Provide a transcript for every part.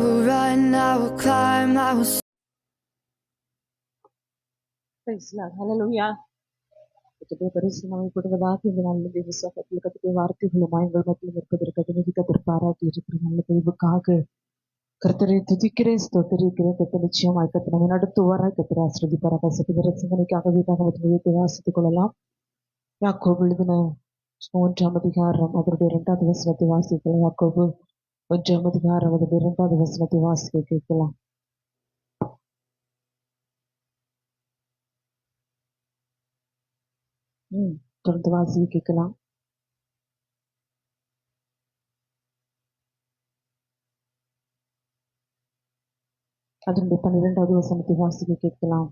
will run, I will climb, I will. Praise Lord. Hallelujah. கர்த்தருடைய பரிசு நம்மை கொடுவதாக இந்த நல்ல தேவ சபையில் கர்த்தருடைய வார்த்தைகளுமாய் எங்கள் மத்தியில் இருப்பதற்கு அதிபதி கர்த்தர் பாராட்டி இருக்கிற நல்ல தெய்வுக்காக கர்த்தரை துதிக்கிறேன், ஸ்தோத்திரிக்கிறேன். கர்த்தர் நிச்சயமாய் கர்த்தர் நம்மை நடத்துவாராய். கர்த்தர் ஆசீர்வதிப்பாராக. சகோதர சிந்தனைக்காக வேதாகமத்தை வாசித்துக் கொள்ளலாம். யாக்கோபு எழுதின 1ஆம் அதிகாரம் அதனுடைய 2வது வசனத்தை வாசிக்கலாம். யாக்கோபு 1ஆம் அதிகாரம் அதனுடைய 2வது வசனத்தை வாசிக்க கேட்கலாம். தொடர்ந்து வாசிக்க கேட்கலாம். அதனுடைய 12வது வசனத்தை வாசிக்க கேட்கலாம்.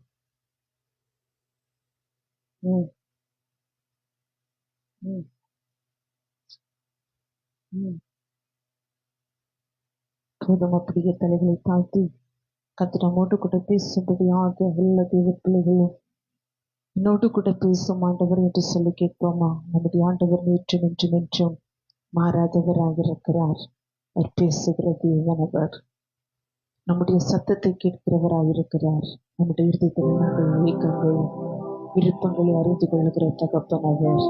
போதும் அப்படியே தலைகளை தாழ்த்தி கர்த்தர் நம்மோடு கூட பேசும்படியாக எல்லா தெய்வ பிள்ளைகளும் என்னோடு கூட பேசும் ஆண்டவர் என்று சொல்லி கேட்போமா? நம்முடைய ஆண்டவர் நேற்றும் என்றும் என்றும் மாறாதவராக இருக்கிறார். அவர் பேசுகிற தேவனவர், நம்முடைய சத்தத்தை கேட்கிறவராக இருக்கிறார். நம்முடைய இருதயத்தில் இயக்கங்கள் விருப்பங்களை அறிந்து கொள்கிற தகப்பனவர்.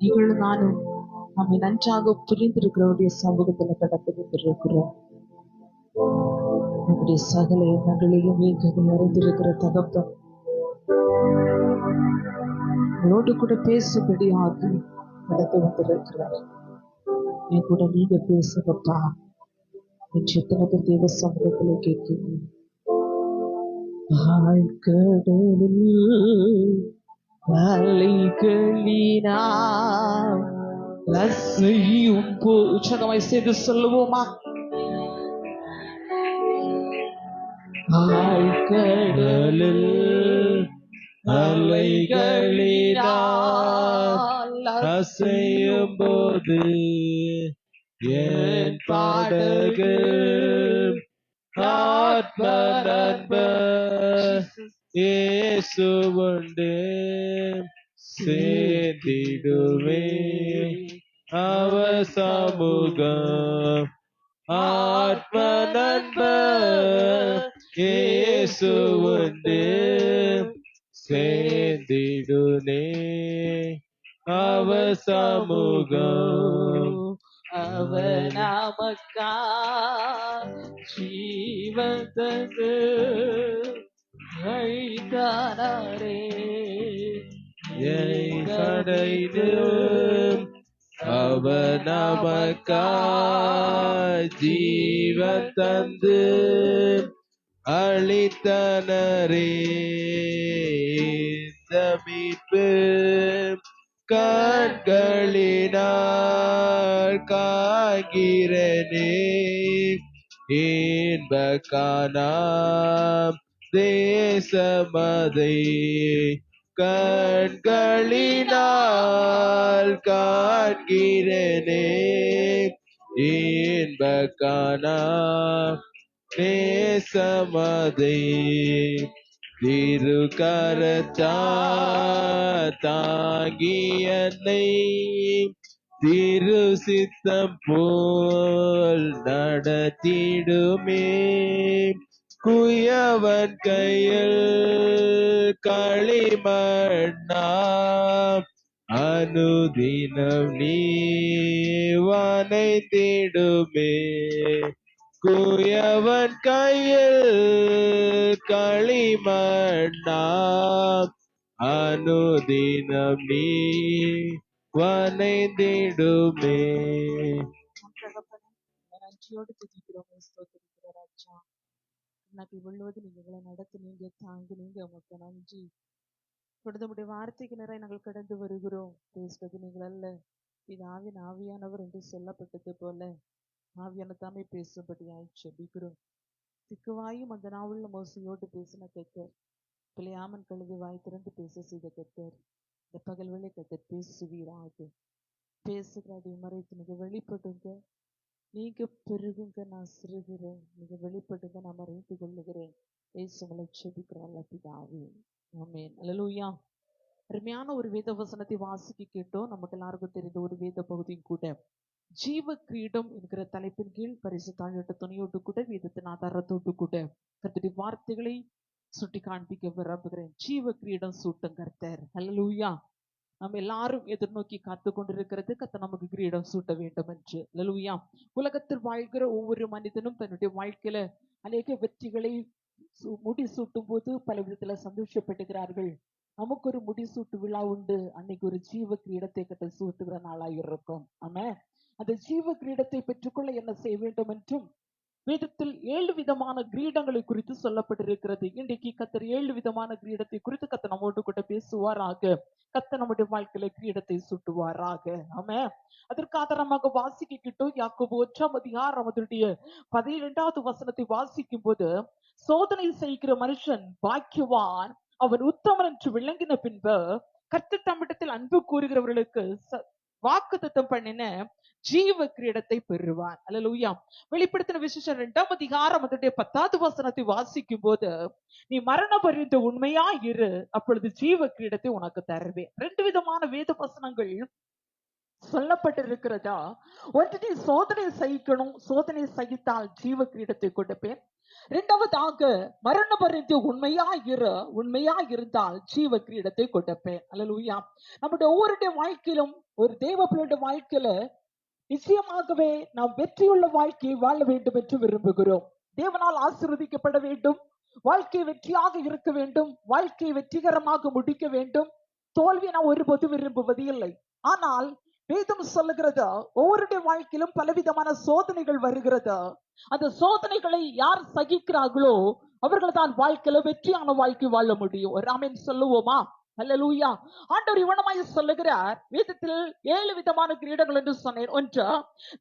நீங்களும் நானும் நம்மை நன்றாக புரிந்திருக்கிறவருடைய சமூகத்தில் கடந்து கொண்டிருக்கிறோம். நம்முடைய சகல எண்ணங்களையும் இயக்கங்களை அறிந்திருக்கிற தகப்பன் உங்களோடு கூட பேசும்படியாக கடந்து வந்திருக்கிறார். நீ கூட நீங்க பேசுங்கப்பா என்று எத்தனை பேர் தேவ சமூகத்துல கேட்கிறீங்க. உற்சாகமாய் செய்து சொல்லுவோமா? கடலில் அலைகளினால் அசையும் போது என் பாடகு ஆத்ம நண்பர் இயேசுவுண்டு சேர்ந்திடுவே அவர் சமூகம். ஆத்ம நண்பர் இயேசுவுண்டு சேர்ந்திடுனே அவர் சமூகம். அவர் நமக்கா ஜீவந்தது ஐதானரே கடைது. அவர் நமக்கா ஜீவன் தந்து அளித்தனரே மீட்பு கண்களினால் காக்கிறனே இன்பக்கானாம் தேசமதை கண்களினால் காண்கிறனே இன்பக்கானாம் தேசமதை திருக்கரத்தா தாங்கி என்னை திரு சித்தம் போல் நடத்திடுமே. குயவன் கையில் களிமண்ணா அனுதினம் நீ வனைத்திடுமே. குயவன் கையில் களிமண்ணா அனுதினம் நீ வனைந்திடுமே. நன்றியோடு துதிக்கிறோம். ராஜா நாட்டை முழுவது நீங்களை நடத்துனீங்க, தாங்கினீங்க, உமக்கு நன்றி. கொடுத்தமுடைய வார்த்தைக்கு நிறைய நாங்கள் கடந்து வருகிறோம். பேசுவது நீங்கள் அல்ல, இது ஆவியானவர் என்று சொல்லப்பட்டது போல ஆவியான தாமே பேசும்படியாய் ஜெபிக்கிறோம். திக்குவாயும் அந்த நாவுள்ள மோசையோடு பேசின கர்த்தர், பிள்ளையாமன் கழுது வாய் திறந்து பேச செய்த கர்த்தர், இந்த பகல் வேளை கர்த்தர் பேசுவீராக. பேசுகிறதை மறைத்து நீங்க வெளிப்படுங்க, நீங்க பெருகுங்க, நான் சிறுகிறேன். நீங்க வெளிப்படுங்க, நான் மறைத்து கொள்ளுகிறேன். இயேசுவை ஜெபிக்கிறோம் நல்ல பிதாவே, ஆமென். அல்லேலூயா. அருமையான ஒரு வேத வசனத்தை வாசிக்க கேட்டோம். நமக்கு எல்லாருக்கும் தெரிந்த ஒரு வேத பகுதியும் கூட. ஜீவ கிரீடம் என்கிற தலைப்பின் கீழ் பரிசுத்தாவியோட துணையோடு கூட வேதத்தின் ஆதாரத்தோடு கூட கர்த்தருடைய வார்த்தைகளை சுட்டி காண்பிக்க விரும்புகிறேன். ஜீவ கிரீடம் சூட்டும் கர்த்தர். ஹல்லேலூயா. நம்ம எல்லாரும் எதிர்நோக்கி காத்து கொண்டிருக்கிறது கர்த்தர் நமக்கு கிரீடம் சூட்ட வேண்டும் என்று. ஹல்லேலூயா. உலகத்தில் வாழ்கிற ஒவ்வொரு மனிதனும் தன்னுடைய வாழ்க்கையில அநேக வெற்றிகளை முடிசூட்டும் போது பல விதத்துல சந்தோஷப்படுகிறார்கள். நமக்கு ஒரு முடிசூட்டு விழா உண்டு. அன்னைக்கு ஒரு ஜீவ கிரீடத்தை கர்த்தர் சூட்டுகிற நாளாக இருக்கும். ஆமென். அந்த ஜீவ கிரீடத்தை பெற்றுக்கொள்ள என்ன செய்ய வேண்டும் என்றும் வேதத்தில் 7 விதமான கிரீடங்களை குறித்து சொல்லப்பட்டிருக்கிறது. இன்றைக்கு கர்த்தர் 7 விதமான கிரீடத்தை குறித்து கர்த்தர் நம்மோடு கூட பேசுவாராக. கர்த்தர் நம்முடைய வாழ்க்கையில கிரீடத்தை சூட்டுவாராக. ஆமென். அதற்கு ஆதாரமாக வாசிக்கிட்டோம். யாக்கோபு 1ஆம் அதிகாரம் அதனுடைய 12வது வசனத்தை வாசிக்கும் போது, சோதனை செய்கிற மனுஷன் பாக்கியவான், அவன் உத்தமன் என்று விளங்கின பின்பு கர்த்தர் தம்மிடத்தில் அன்பு கூறுகிறவர்களுக்கு வாக்குத்தத்தம் பண்ணின ஜீவ கிரீடத்தை பெறுவான். அல்லேலூயா. வெளிப்படுத்தின விசேஷம் 2ஆம் அதிகாரம் அதனுடைய 10வது வசனத்தை வாசிக்கும் போது, நீ மரண பரியந்த உண்மையா இரு, அப்பொழுது ஜீவ கிரீடத்தை உனக்கு தருவேன். 2 விதமான வேத வசனங்கள் சொல்லப்பட்டிருக்கிறதா. ஒன்று, நீ சோதனை சகிக்கணும், சோதனை சகித்தால் ஜீவ கிரீடத்தை கொடுப்பேன். 2வதாக மரண பரியந்த உண்மையா இரு, உண்மையா இருந்தால் ஜீவ கிரீடத்தை கொடுப்பேன். அல்லேலூயா. நம்முடைய ஒவ்வொருடைய வாழ்க்கையிலும், ஒரு தேவ பிள்ளையுடைய வாழ்க்கையில நிச்சயமாகவே நாம் வெற்றியுள்ள வாழ்க்கையை வாழ வேண்டும் என்று விரும்புகிறோம். தேவனால் ஆசீர்வதிக்கப்பட வேண்டும், வாழ்க்கை வெற்றியாக இருக்க வேண்டும், வாழ்க்கை வெற்றிகரமாக முடிக்க வேண்டும். தோல்வியை நான் ஒருபோது விரும்புவது இல்லை. ஆனால் வேதம் சொல்லுகிறது, ஒவ்வொருடைய வாழ்க்கையிலும் பலவிதமான சோதனைகள் வருகிறது. அந்த சோதனைகளை யார் சகிக்கிறார்களோ அவர்கள் தான் வாழ்க்கையில வெற்றியான வாழ்க்கை வாழ முடியும். ஒரு ஆமென் சொல்லுவோமா? அல்லேலூயா. ஆண்டவர் இவனமாய் சொல்லுகிறார், வேதத்தில் 7 விதமான கிரீடங்கள் என்று சொன்னேன். ஒன்று,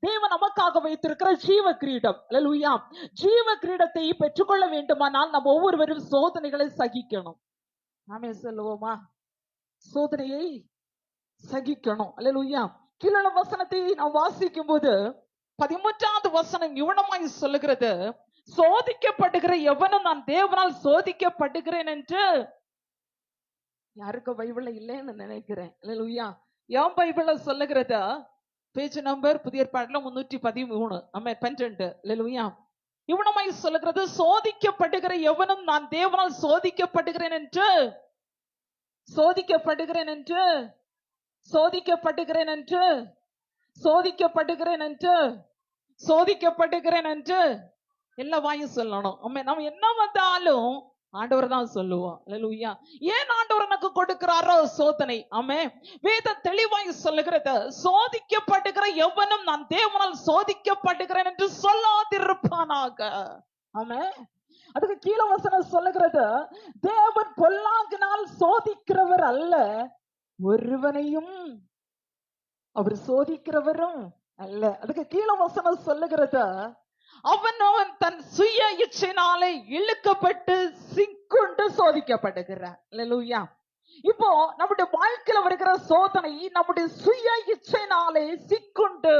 தேவன் நமக்காக வைத்திருக்கிற ஜீவ கிரீடம். அல்லேலூயா. ஜீவ கிரீடத்தை பெற்றுக்கொள்ள வேண்டுமானால் நம்ம ஒவ்வொருவரும் சோதனைகளை சகிக்கணும். ஆமென் சொல்லுவோமா? சோதனையை சகிக்கணும். அல்லேலூயா. கீழே வசனத்தை நாம் வாசிக்கும் போது 13வது வசனம் இவனமாய் சொல்லுகிறது, சோதிக்கப்படுகிற எவனும் நான் தேவனால் சோதிக்கப்படுகிறேன் என்று. யாருக்கு பைபிள்ல இல்லைன்னு நினைக்கிறேன். அல்லேலூயா. என் பைபிள்ல சொல்லுகிறது, பேஜ் நம்பர் புதிய ஏற்பாடுல 313. ஆமென் 12. அல்லேலூயா. இவனமாய் சொல்லுகிறது, சோதிக்கப்படுகிற எவனும் நான் தேவனால் சோதிக்கப்படுகிறேன் என்று, சோதிக்கப்படுகிறேன் என்று, சோதிக்கப்படுகிறேன் என்று, சோதிக்கப்படுகிறேன் என்று, சோதிக்கப்படுகிறேன் என்று எல்லா வாயும் சொல்லணும். ஆமென். நம்ம என்ன வந்தாலும் ஆண்டவர் தான் சொல்லுவோம். அல்லேலூயா. ஏன் ஆண்டவர் எனக்கு கொடுக்கிறாரோ சோதனை. ஆமென். வேதம் தெளிவாய் சொல்லுகிறது, சோதிக்கப்படுகிற எவனும் நான் தேவனால் சோதிக்கப்படுகிறேன் என்று சொல்லாதிருப்பானாக. ஆமென். அதுக்கு கீழே வசனம் சொல்லுகிறது, தேவன் பொல்லாங்கினால் சோதிக்கிறவர் அல்ல, ஒருவனையும் அவர் சோதிக்கிறவரும் அல்ல. அதுக்கு கீழே வசனம் சொல்லுகிறது, அவன் தன் சுய இச்சையினாலே இழுக்கப்பட்டு சிக்குண்டு சோதிக்கப்படுகிறார். அல்லேலூயா. இப்போ நம்முடைய வாழ்க்கையில வருகிற சோதனை நம்முடைய சுய இச்சையினாலே சிக்குண்டு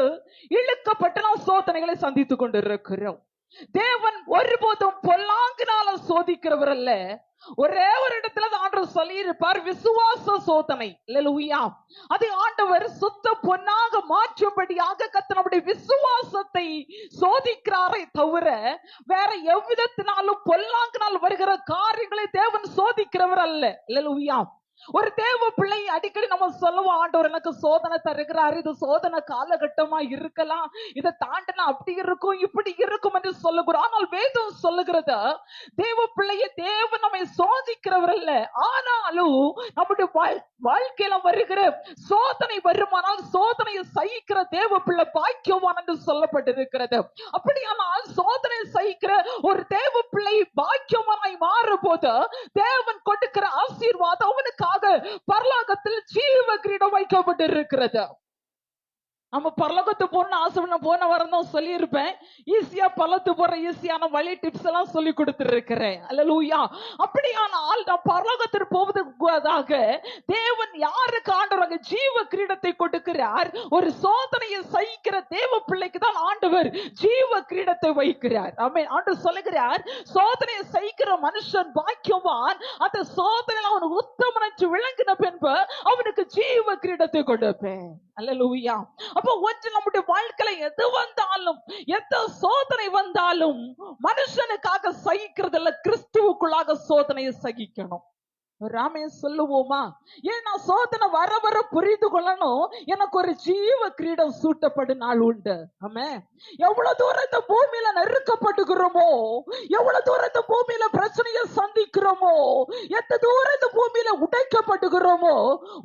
இழுக்கப்பட்டு நாம் சோதனைகளை சந்தித்துக் கொண்டிருக்கிறோம். தேவன் ஒருபோதும் பொல்லாங்கினால சோதிக்கிறவர் அல்ல. ஒரே ஒரு இடத்துல ஆண்டவர் சொல்லி இருப்பார், விசுவாச சோதனை. அல்லேலூயா. அதை ஆண்டவர் சுத்த பொன்னாக மாற்றும்படியாக கர்த்தர் நம்முடைய விசுவாசத்தை சோதிக்கிறாரே தவிர வேற எவ்விதத்தினாலும் பொல்லாங்கினால் வருகிற காரியங்களை தேவன் சோதிக்கிறவர் அல்ல. அல்லேலூயா. ஒரு தேவ பிள்ளை அடிக்கடி நம்ம சொல்லுவோம், ஆண்டவர் எனக்கு சோதனை தருகிறார், இது சோதனை காலகட்டமா இருக்கலாம், இதை தாண்டினா அப்படி இருக்கும் இப்படி இருக்கும் என்று சொல்லுகிறோம். ஆனால் வேதம் சொல்லுகிறது, தேவ பிள்ளையை தேவன் நம்மை சோதிக்கிறவர் அல்ல. ஆனாலும் நம்முடைய வாழ்க்கையில வருகிற சோதனை வருமானால் சோதனையை சகிக்கிற தேவ பிள்ளை பாக்கியவான் என்று சொல்லப்பட்டிருக்கிறது. அப்படியானால் சோதனை சகிக்கிற ஒரு தேவ பிள்ளை பாக்கியவானாய் மாறும் போது தேவன் கொடுக்கிற ஆசீர்வாதம் அவனுக்காக பரலோகத்தில் ஜீவ கிரீடம் வைக்கப்பட்டிருக்கிறது. நம்ம பரலோகத்து போன ஆசை போன வாரம் தான் சொல்லி இருப்பேன், ஈஸியா பரலோகத்து போற ஈஸியான வழி டிப்ஸ் எல்லாம் சொல்லி கொடுத்திருக்கிறேன். அல்லேலூயா. அப்படியானால் நாம் பரலோகத்திற்கு போவதற்காக தேவன் யாருக்கு ஆண்டவர் அங்க ஜீவ கிரீடத்தை கொடுக்கிறார்? ஒரு சோதனையை சகிக்கிற தேவ பிள்ளைக்கு தான் ஆண்டவர் ஜீவ கிரீடத்தை வைக்கிறார். ஆமென். ஆண்டவர் சொல்லுகிறார், சோதனையை சகிக்கிற மனுஷன் பாக்கியவான், அந்த சோதனையில் அவன் உத்தமன் என்று விளங்கின பின்பு அவனுக்கு ஜீவ கிரீடத்தை கொடுப்பேன். அல்லேலூயா. அப்போ ஒன்று நம்முடைய வாழ்க்கையில எது வந்தாலும், எந்த சோதனை வந்தாலும் மனுஷனுக்காக சகிக்கிறதுல கிறிஸ்துவுக்குள்ளாக சோதனையை சகிக்கணும். ராமே சொல்லுவோமா? ஏன்னா சோதனை வர வர புரிந்து கொள்ளணும், எனக்கு ஒரு ஜீவ கிரீடம் சூட்டப்படும் நாள் உண்டு. ஆமே. எவ்வளவு தூரம் இந்த பூமியில நெருக்கப்படுகிறோமோ, எவ்வளவு தூரம் இந்த பூமியில பிரச்சனையை சந்திக்கிறோமோ, எந்த தூரம் இந்த பூமியில உடைக்கப்படுகிறோமோ,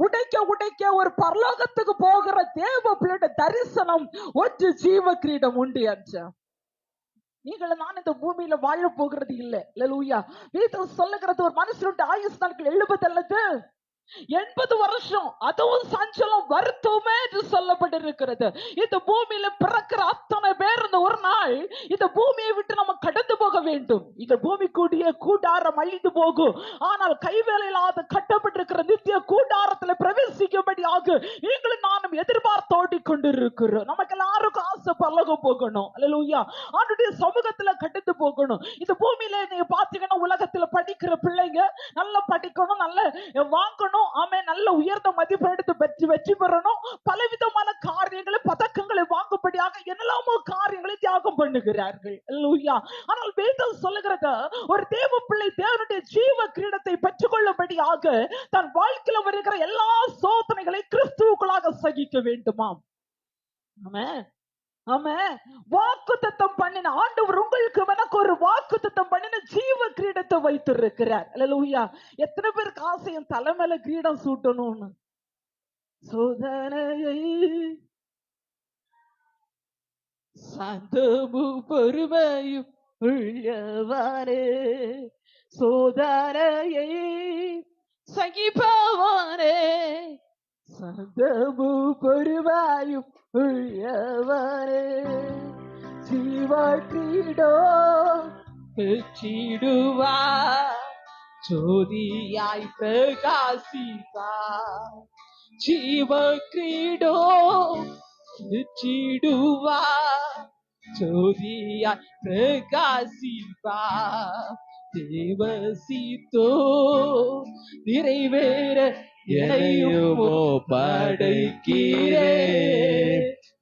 உடைக்க உடைக்க ஒரு பரலோகத்துக்கு போகிற தேவ பிள்ளையோட தரிசனம் ஒரு ஜீவ கிரீடம் உண்டு என்று. நீங்கள் நான் இந்த பூமியில வாழ போகிறது இல்லை. அல்லேலூயா. வேதம் சொல்லுகிறது, ஒரு மனுஷனுடைய ஆயுசு நாட்கள் 70 அல்லது 80 வருஷம், அதுவும் சஞ்சலம் வருத்தமே என்று சொல்லப்பட்டிருக்கிறது. இந்த பூமியில பிறக்கிற அத்தனை பேர் இந்த ஒரு நாள் இந்த பூமியை விட்டு நம்ம கடந்து போக வேண்டும். இந்த பூமி கூடிய கூடாரம் அழிந்து போகும், ஆனால் கைவேலையில்லாத கட்டப்பட்டிருக்கிற நித்திய கூடாரத்துல பிரவேசிக்கும்படியாக நீங்களும் நானும் எதிர்பார்த்தோடி கொண்டிருக்கிறோம். நமக்கு எல்லாருக்கும் ஆசை பரலோகம் போகணும். அல்லேலூயா. ஆண்டுடைய சமூகத்துல கடந்து போகணும். இந்த பூமியில நீங்க பாத்தீங்கன்னா, உலகத்துல படிக்கிற பிள்ளைங்க நல்லா படிக்கணும், நல்ல வாங்கணும், ஆமே, நல்ல உயர்ந்த மதிப்பு எடுத்து வெற்றி பெறணும், பலவிதமான காரியங்களை பதக்கங்களை வாங்கும்படியாக என்னெல்லாமோ காரியங்களை தியாகம் பண்ணுகிறார்கள். அல்லேலூயா. ஆனால் வேதம் சொல்லுகிறது, ஒரு தேவ பிள்ளை தேவனுடைய ஜீவ கிரீடத்தை பெற்றுக் கொள்ளும்படியாக தன் வாழ்க்கையில வருகிற எல்லா சோதனைகளை கிறிஸ்துவுக்குள்ளாக சகிக்க வேண்டுமாம். ஆமென். ஆமென். வாக்குத்தத்தம் பண்ணின ஆண்டவர் உங்களுக்கு எனக்கு ஒரு வாக்குத்தத்தம் பண்ணின ஜீவ கிரீடத்தை வைத்திருக்கிறார். அல்லேலூயா. எத்தனை பேருக்கு ஆசை என் தலைமையில கிரீடம் சூட்டணும்னு? சோதனையை சாந்தமும் பொறுமையும் உள்ளவானே, சோதனையை சகிப்பவானே, சாந்தமும் பொறுமையும் உள்ளவானே, ஜீவ கிரீடம் பெற்றிடுவார், ஜோதியாய் பிரகாசிப்பார், ஜீவ கிரீடம் பெற்றிடுவார், ஜோதியாய் பிரகாசிப்பார், தேவ சித்தோ நிறைவேற என்னையுமோ படைக்கிறே,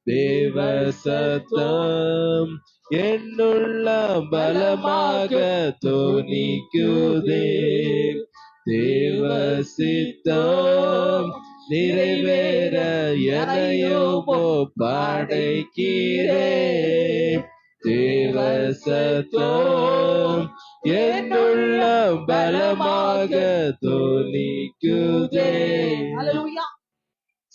தேவ சத்தம் என்னுள்ள பலமாக தோணிக்குதே, தேவ சித்தம் நிறைவேற என்னையுமோ படைக்கிறே, தேவ சத்தம் என்னுள்ள பலமாக தோணிக்குதே. அல்லேலூயா.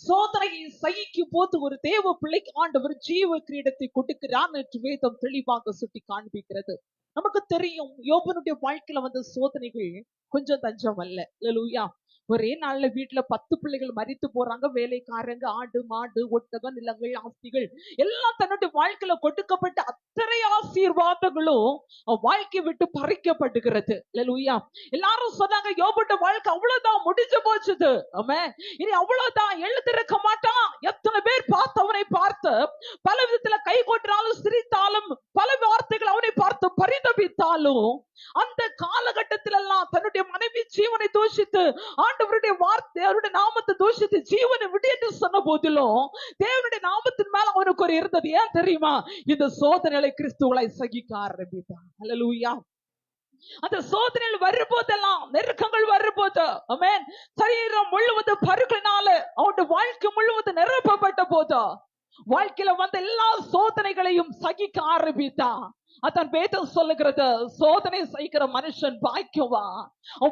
சோதனையை சகிக்கும் போது ஒரு தேவ பிள்ளைக்கு ஆண்டவர் ஜீவ கிரீடத்தை கொடுக்கிறார் என்று வேதம் தெளிவாக சுட்டி காண்பிக்கிறது. நமக்கு தெரியும், யோபனுடைய வாழ்க்கையில வந்த சோதனைகள் கொஞ்சம் தஞ்சம் அல்ல. அல்லேலூயா. ஒரே நாள்ல வீட்டுல 10 பிள்ளைகள் மரித்து போறாங்க. வேலைக்காரங்க, ஆடு மாடு ஒட்டகம் நிலங்கள் ஆஸ்திகள் எல்லாம் தன்னுடைய வாழ்க்கையில கொடுக்கப்பட்ட அத்தனை ஆசீர்வாதங்களும் வாழ்க்கையை விட்டு பறிக்கப்படுகிறது. அல்லேலூயா. எல்லாரும் சொன்னாங்க, யோபுடைய வாழ்க்கை அவ்வளவுதான், முடிஞ்சு போச்சுது. ஆமென். இனி அவ்வளவுதான், எழுந்திருக்க மாட்டான். எத்தனை பேர் பார்த்து அவனை பார்த்து பல விதத்துல கை கொட்டினாலும் சிரித்தாலும் பல வார்த்தைகள் அவனை பார்த்து பரிதபித்தாலும் அந்த காலகட்டத்தில் எல்லாம் தன்னுடைய மனைவி ஜீவனை தூஷித்து ஆண்டவருடைய வார்த்தை அவருடைய நாமத்தை தூஷித்து ஜீவனை விடு என்று சொன்ன போதிலும் தேவனுடைய நாமத்தின் மேல அவனுக்கு ஒரு இருந்தது. ஏன் தெரியுமா? இந்த சோதனைகளை கிறிஸ்துவை சகிக்க ஆரம்பித்தான். அல்லேலூயா. அந்த சோதனைகள் வரும்போதெல்லாம், நெருக்கங்கள் வரும்போது, ஆமென், சரீரம் முழுவதும் பருக்களினால அவனுடைய வாழ்க்கை முழுவதும் நிரப்பப்பட்ட போது வாழ்க்கையில வந்த எல்லா சோதனைகளையும் சகிக்க ஆரம்பித்தான். அதான் வேதம் சொல்லுகிறது, சோதனை சகிக்கிற மனுஷன் பாக்கியவான்.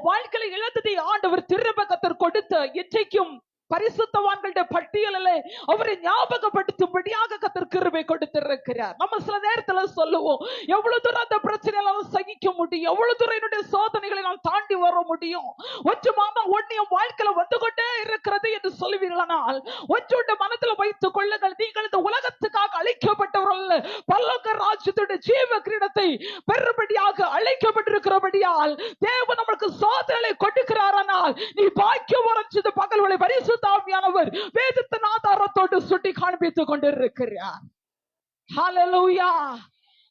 வாழ்க்கையில இழந்ததை ஆண்டவர் திரும்ப கர்த்தர் கொடுத்த இன்றைக்கும் பரிசுத்தவான்களுடைய பட்டியலிலே அவரை ஞாபகப்படுத்தும்படியாக கர்த்தர் கிருபை கொடுத்திருக்கிறார். நம்ம சில நேரத்துல சொல்லுவோம், எவ்வளவு தூரம் அந்த பிரச்சனைகளை சகிக்க முடியும், எவ்வளவு தூரம் என்னுடைய சோதனைகளை நான் தாண்டி வர முடியும், ஒற்றுமான ஒன்னியம் வாழ்க்கையில வந்து கொண்டே இருக்கிறது என்று சொல்லுவீர்களானால் ஒன்றுடைய மனத்துல வைத்துக் கொள்ளுங்கள், நீங்கள் இந்த உலகத்துக்காக அழிக்கப்பட்டவர்கள் அல்ல, பரலோக ராஜ்யத்துடைய ஜீவ கிரீடத்தை பெறும்படியாக அழைக்கப்பட்டிருக்கிறபடியால் தேவன் நமக்கு சோதனைகளை கொடுக்கிறாரானால் நீ பாக்கியம் உரைச்சது பகல்களை பரிசுத்த ஆவியானவர் வேதத்தின் ஆதாரத்தோடு சுட்டி காண்பித்துக் கொண்டிருக்கிறார். ஹல்லேலூயா,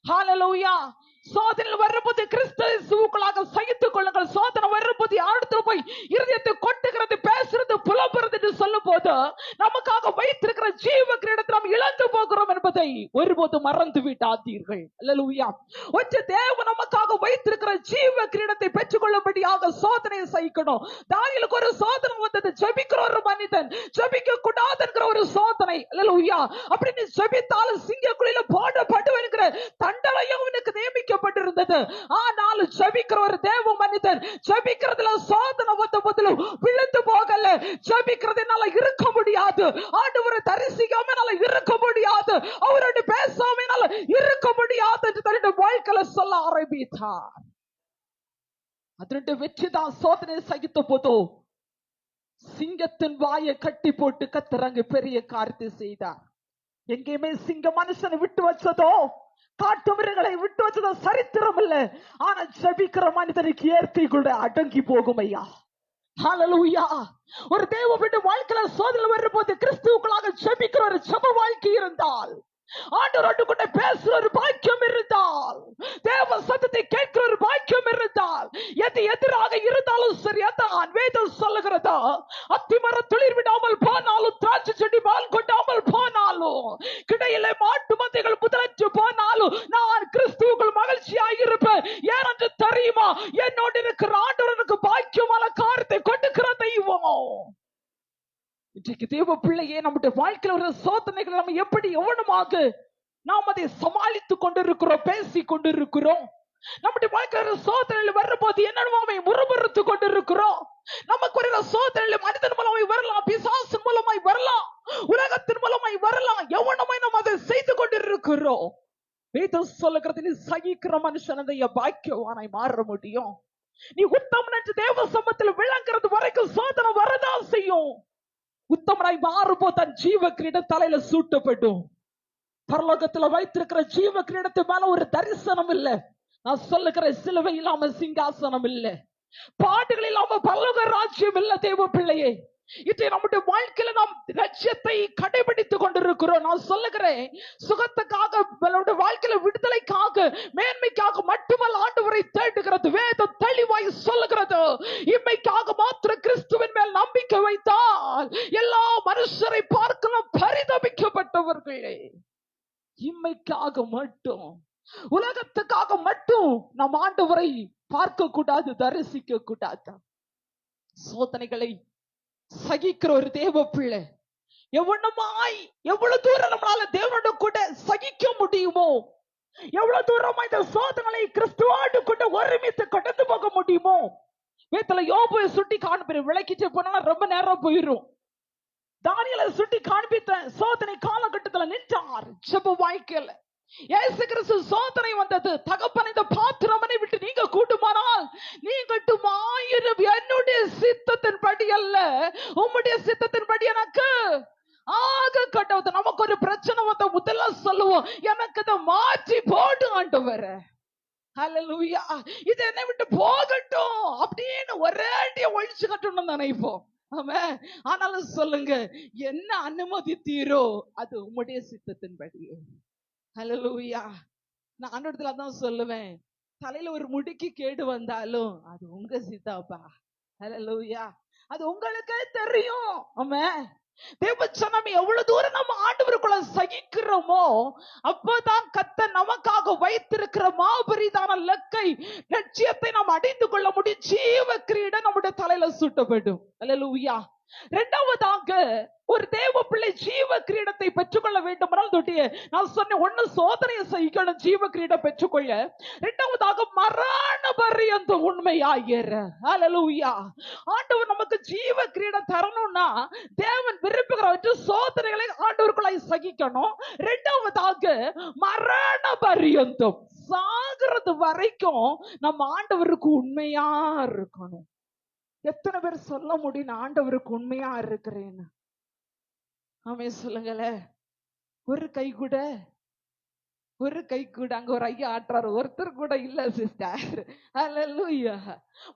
ஹல்லேலூயா. சோதனை வரும்போது கிறிஸ்துவுக்குள்ளாக சகித்துக் கொள்ளுங்கள். சோதனை வரும்போது யாரிடத்துல போய் இருதயத்தை கொட்டுகிறது, பேசுறது, புலம்புறது என்று சொல்லும் போது நமக்காக வைத்திருக்கிற ஜீவ கிரீடத்தை நாம் இழந்து போகிறோம் என்பதை ஒருபோது மறந்து விடாதீர்கள். அல்லேலூயா. ஒற்றை தேவன் நமக்காக வைத்திருக்கிற ஜீவ கிரீடத்தை பெற்றுக் கொள்ளும்படியாக சோதனையை சகிக்கணும். தானியேலுக்கு ஒரு சோதனை வந்தது. ஜெபிக்கிற ஒரு மனிதன் ஜெபிக்க கூடாது என்கிற ஒரு சோதனை. அல்லேலூயா. அப்படி நீ ஜெபித்தாலும் சிங்கக்குழியில போடப்படுவ என்கிற தண்டனையும் உனக்கு நியமிக்கப்பட்டிருந்தது. ஆனால் ஜெபிக்கிற ஒரு தேவ மனிதன் ஜெபிக்கிறதுல சோதனை வந்த போதிலும் விழுந்து போகல. ஜெபிக்கிறதுனால இருக்க முடியாது, ஆண்டவரை தரிசிக்காம என்னால இருக்க முடியாது, அவரோட பேசாம என்னால இருக்க முடியாது என்று தன்னுடைய வாழ்க்கையில சொல்ல ஆரம்பித்தார். அதனுடைய வெற்றிதான் சோதனை சகித்த போதோ சிங்கத்தின் வாயை கட்டி போட்டு கத்தரங்க பெரிய காரியத்தை செய்தார். எங்கேயுமே சிங்க மனுஷனை விட்டு வச்சதோ காட்டு மிருகங்களை விட்டு வச்சதோ சரித்திரம் இல்ல. ஆனா ஜெபிக்கிற மனிதனுக்கு ஏற்பி கூட அடங்கி போகும் ஐயா. ஹல்லேலூயா. ஒரு தேவ பிள்ளை வாழ்க்கையில சோதனை வரும்போது கிறிஸ்துவுக்குள்ளாக ஜெபிக்கிற ஒரு ஜெப வாழ்க்கை இருந்தால், ஆண்டவரோடு கூட பேசுற ஒரு பாக்கியம் இருந்தால், தேவ சத்தத்தை கேட்கிற ஒரு பாக்கியம் இருந்தால், எது எதிராக இருந்தாலும் சரி, அதான் வேதம் சொல்லுகிறதா, அத்திமர துளிர் விடாமல் போனாலும், திராட்சை செடி பால் கொண்டாமல் போனாலும், கிடையில மாட்டு மந்தைகள் முதலற்று போனாலும் நான் கிறிஸ்துவுக்குள் மகிழ்ச்சியாக இருப்பேன். ஏனென்று தெரியுமா, என்னோடு இருக்கிற ஆண்டவருக்கு பாக்கியமான காரியத்தை கொடுக்கிற தெய்வம். இன்றைக்கு தேவ பிள்ளையே, நம்முடைய வாழ்க்கையில் ஒரு சோதனைகள் நம்ம எப்படி எவனமாக நாம் அதை சமாளித்துக் கொண்டிருக்கிறோம், பேசிக் கொண்டிருக்கிறோம். நம்முடைய வாழ்க்கையில் சோதனையில் வரும்போது என்னென்னமே முறுமுறுத்து கொண்டிருக்கிறோம். நமக்கு ஒரு சோதனையில் மனிதன் மூலமாய் வரலாம், பிசாசின் மூலமாய் வரலாம், உலகத்தின் மூலமாய் வரலாம், எவனமாய் நாம் அதை செய்து கொண்டிருக்கிறோம். வேதம் சொல்லுகிறது, நீ சகிக்கிற மனுஷன் அந்த பாக்கியவானாய் மாற முடியும். நீ உத்தமன் என்று தேவ சமூகத்தில் விளங்குறது வரைக்கும் சோதனை வரதான் செய்யும். உத்தமனாய் மாறுபோ தன் ஜீவ கிரீடம் தலையில சூட்டப்படும். பரலோகத்துல வைத்திருக்கிற ஜீவ கிரீடத்து மேல ஒரு தரிசனம் இல்ல. நான் சொல்லுகிற சிலுவை இல்லாம சிங்காசனம் இல்ல, பாடுகள் இல்லாம பரலோக ராஜ்யம் இல்ல. தேவ பிள்ளையே, இதை நம்முடைய வாழ்க்கையில நாம் லட்சியத்தை கடைபிடித்துக் கொண்டிருக்கிறோம். நான் சொல்லுகிறேன், சுகத்துக்காக, வாழ்க்கையில விடுதலைக்காக, மேன்மைக்காக மட்டுமல்ல ஆண்டவரை தேடுகிறது. வேதம் தெளிவாய் சொல்லுகிறது, இம்மைக்காக மாத்திர கிறிஸ்துவின் மேல் நம்பிக்கை வைத்தால் எல்லா மனுஷரை பார்க்கலாம் பரிதபிக்கப்பட்டவர்களே. இம்மைக்காக மட்டும், உலகத்துக்காக மட்டும் நாம் ஆண்டவரை பார்க்க கூடாது, தரிசிக்க கூடாது. சோதனைகளை சகிக்கிற ஒரு தேவ பிள்ளை எவ்வளவுமாய், எவ்வளவு தூரம் நம்மளால தேவனோட கூட சகிக்க முடியுமோ, எவ்வளவு தூரமா இந்த சோதனைகளை கிறிஸ்துவோடு கூட ஒருமித்து கடந்து போக முடியுமோ. வேதத்துல யோபு சுட்டி காண்பிற விளக்கிட்டு போனா ரொம்ப நேரம் போயிரும். தானியேலை சுட்டி காண்பித்த சோதனை காலகட்டத்துல நின்றார் ஜெப வாழ்க்கையில. இயேசு கிறிஸ்து சோதனை வந்தது, தகப்பன் இந்த பாத்திரமனை விட்டு நீங்க கூட்டுமானால் நீங்கட்டும் ஆயிரம், என்னுடைய சித்தத்தின் படி அல்ல உம்முடைய சித்தத்தின் படி எனக்கு ஆக கட்டவது. நமக்கு ஒரு பிரச்சனை வந்த முதல்ல சொல்லுவோம், எனக்கு இதை மாற்றி போட்டு ஆண்டவரே, ஹல்லேலூயா, இது என்னை விட்டு போகட்டும் அப்படின்னு ஒரே அடியா ஒழிச்சு கட்டணும்னு நினைப்போம். ஆமென். ஆனாலும் சொல்லுங்க, என்ன அனுமதித்தீரோ அது உம்முடைய சித்தத்தின் படியே. ஹல்லேலூயா. நான் ஆண்டவரத்துல தான் சொல்லுவேன், தலையில ஒரு முடிக்கு கேடு வந்தாலும் அது உங்க சித்தாப்பா. ஹல்லேலூயா. அது உங்களுக்கே தெரியும். ஆமென். தேவச்சனம் எவ்வளவு தூரம் நம்ம ஆண்டவருக்குள்ள சகிக்கிறோமோ அப்பதான் கர்த்தர் நமக்காக வைத்திருக்கிற மாபெரிதான லட்சியத்தை நாம் அடைந்து கொள்ள முடியும். ஜீவ கிரீடம் நம்முடைய தலையில சூட்டப்படும். அல்லேலூயா. இரண்டாவதாக, ஒரு தேவ பிள்ளை ஜீவ கிரீடத்தை பெற்றுக்கொள்ள வேண்டும். நான் சொன்னேன், ஒண்ணு சோதனையை சகிக்கணும் ஜீவ கிரீடம் பெற்றுக்கொள்ள. இரண்டாவதாக மரண பரியந்த உண்மையாகிற. அல்லேலூயா. ஆண்டவர் நமக்கு ஜீவ கிரீடம் தரணும்னா தேவன் விரும்புகிற சோதனைகளை ஆண்டவருக்குள்ளாய் சகிக்கணும். இரண்டாவதாக மரண பரியந்தம், சாகிறது வரைக்கும் நம்ம ஆண்டவருக்கு உண்மையா இருக்கணும். எத்தனை பேர் சொல்ல முடியும் ஆண்டவருக்கு உண்மையா இருக்கிறேன்னு? ஆமே சொல்லுங்களே. ஒரு கை கூட ஒரு கை கூட அங்க ஒரு ஐயா ஆட்டுறாரு, ஒருத்தர் கூட இல்ல சிஸ்டர். அல்லேலூயா.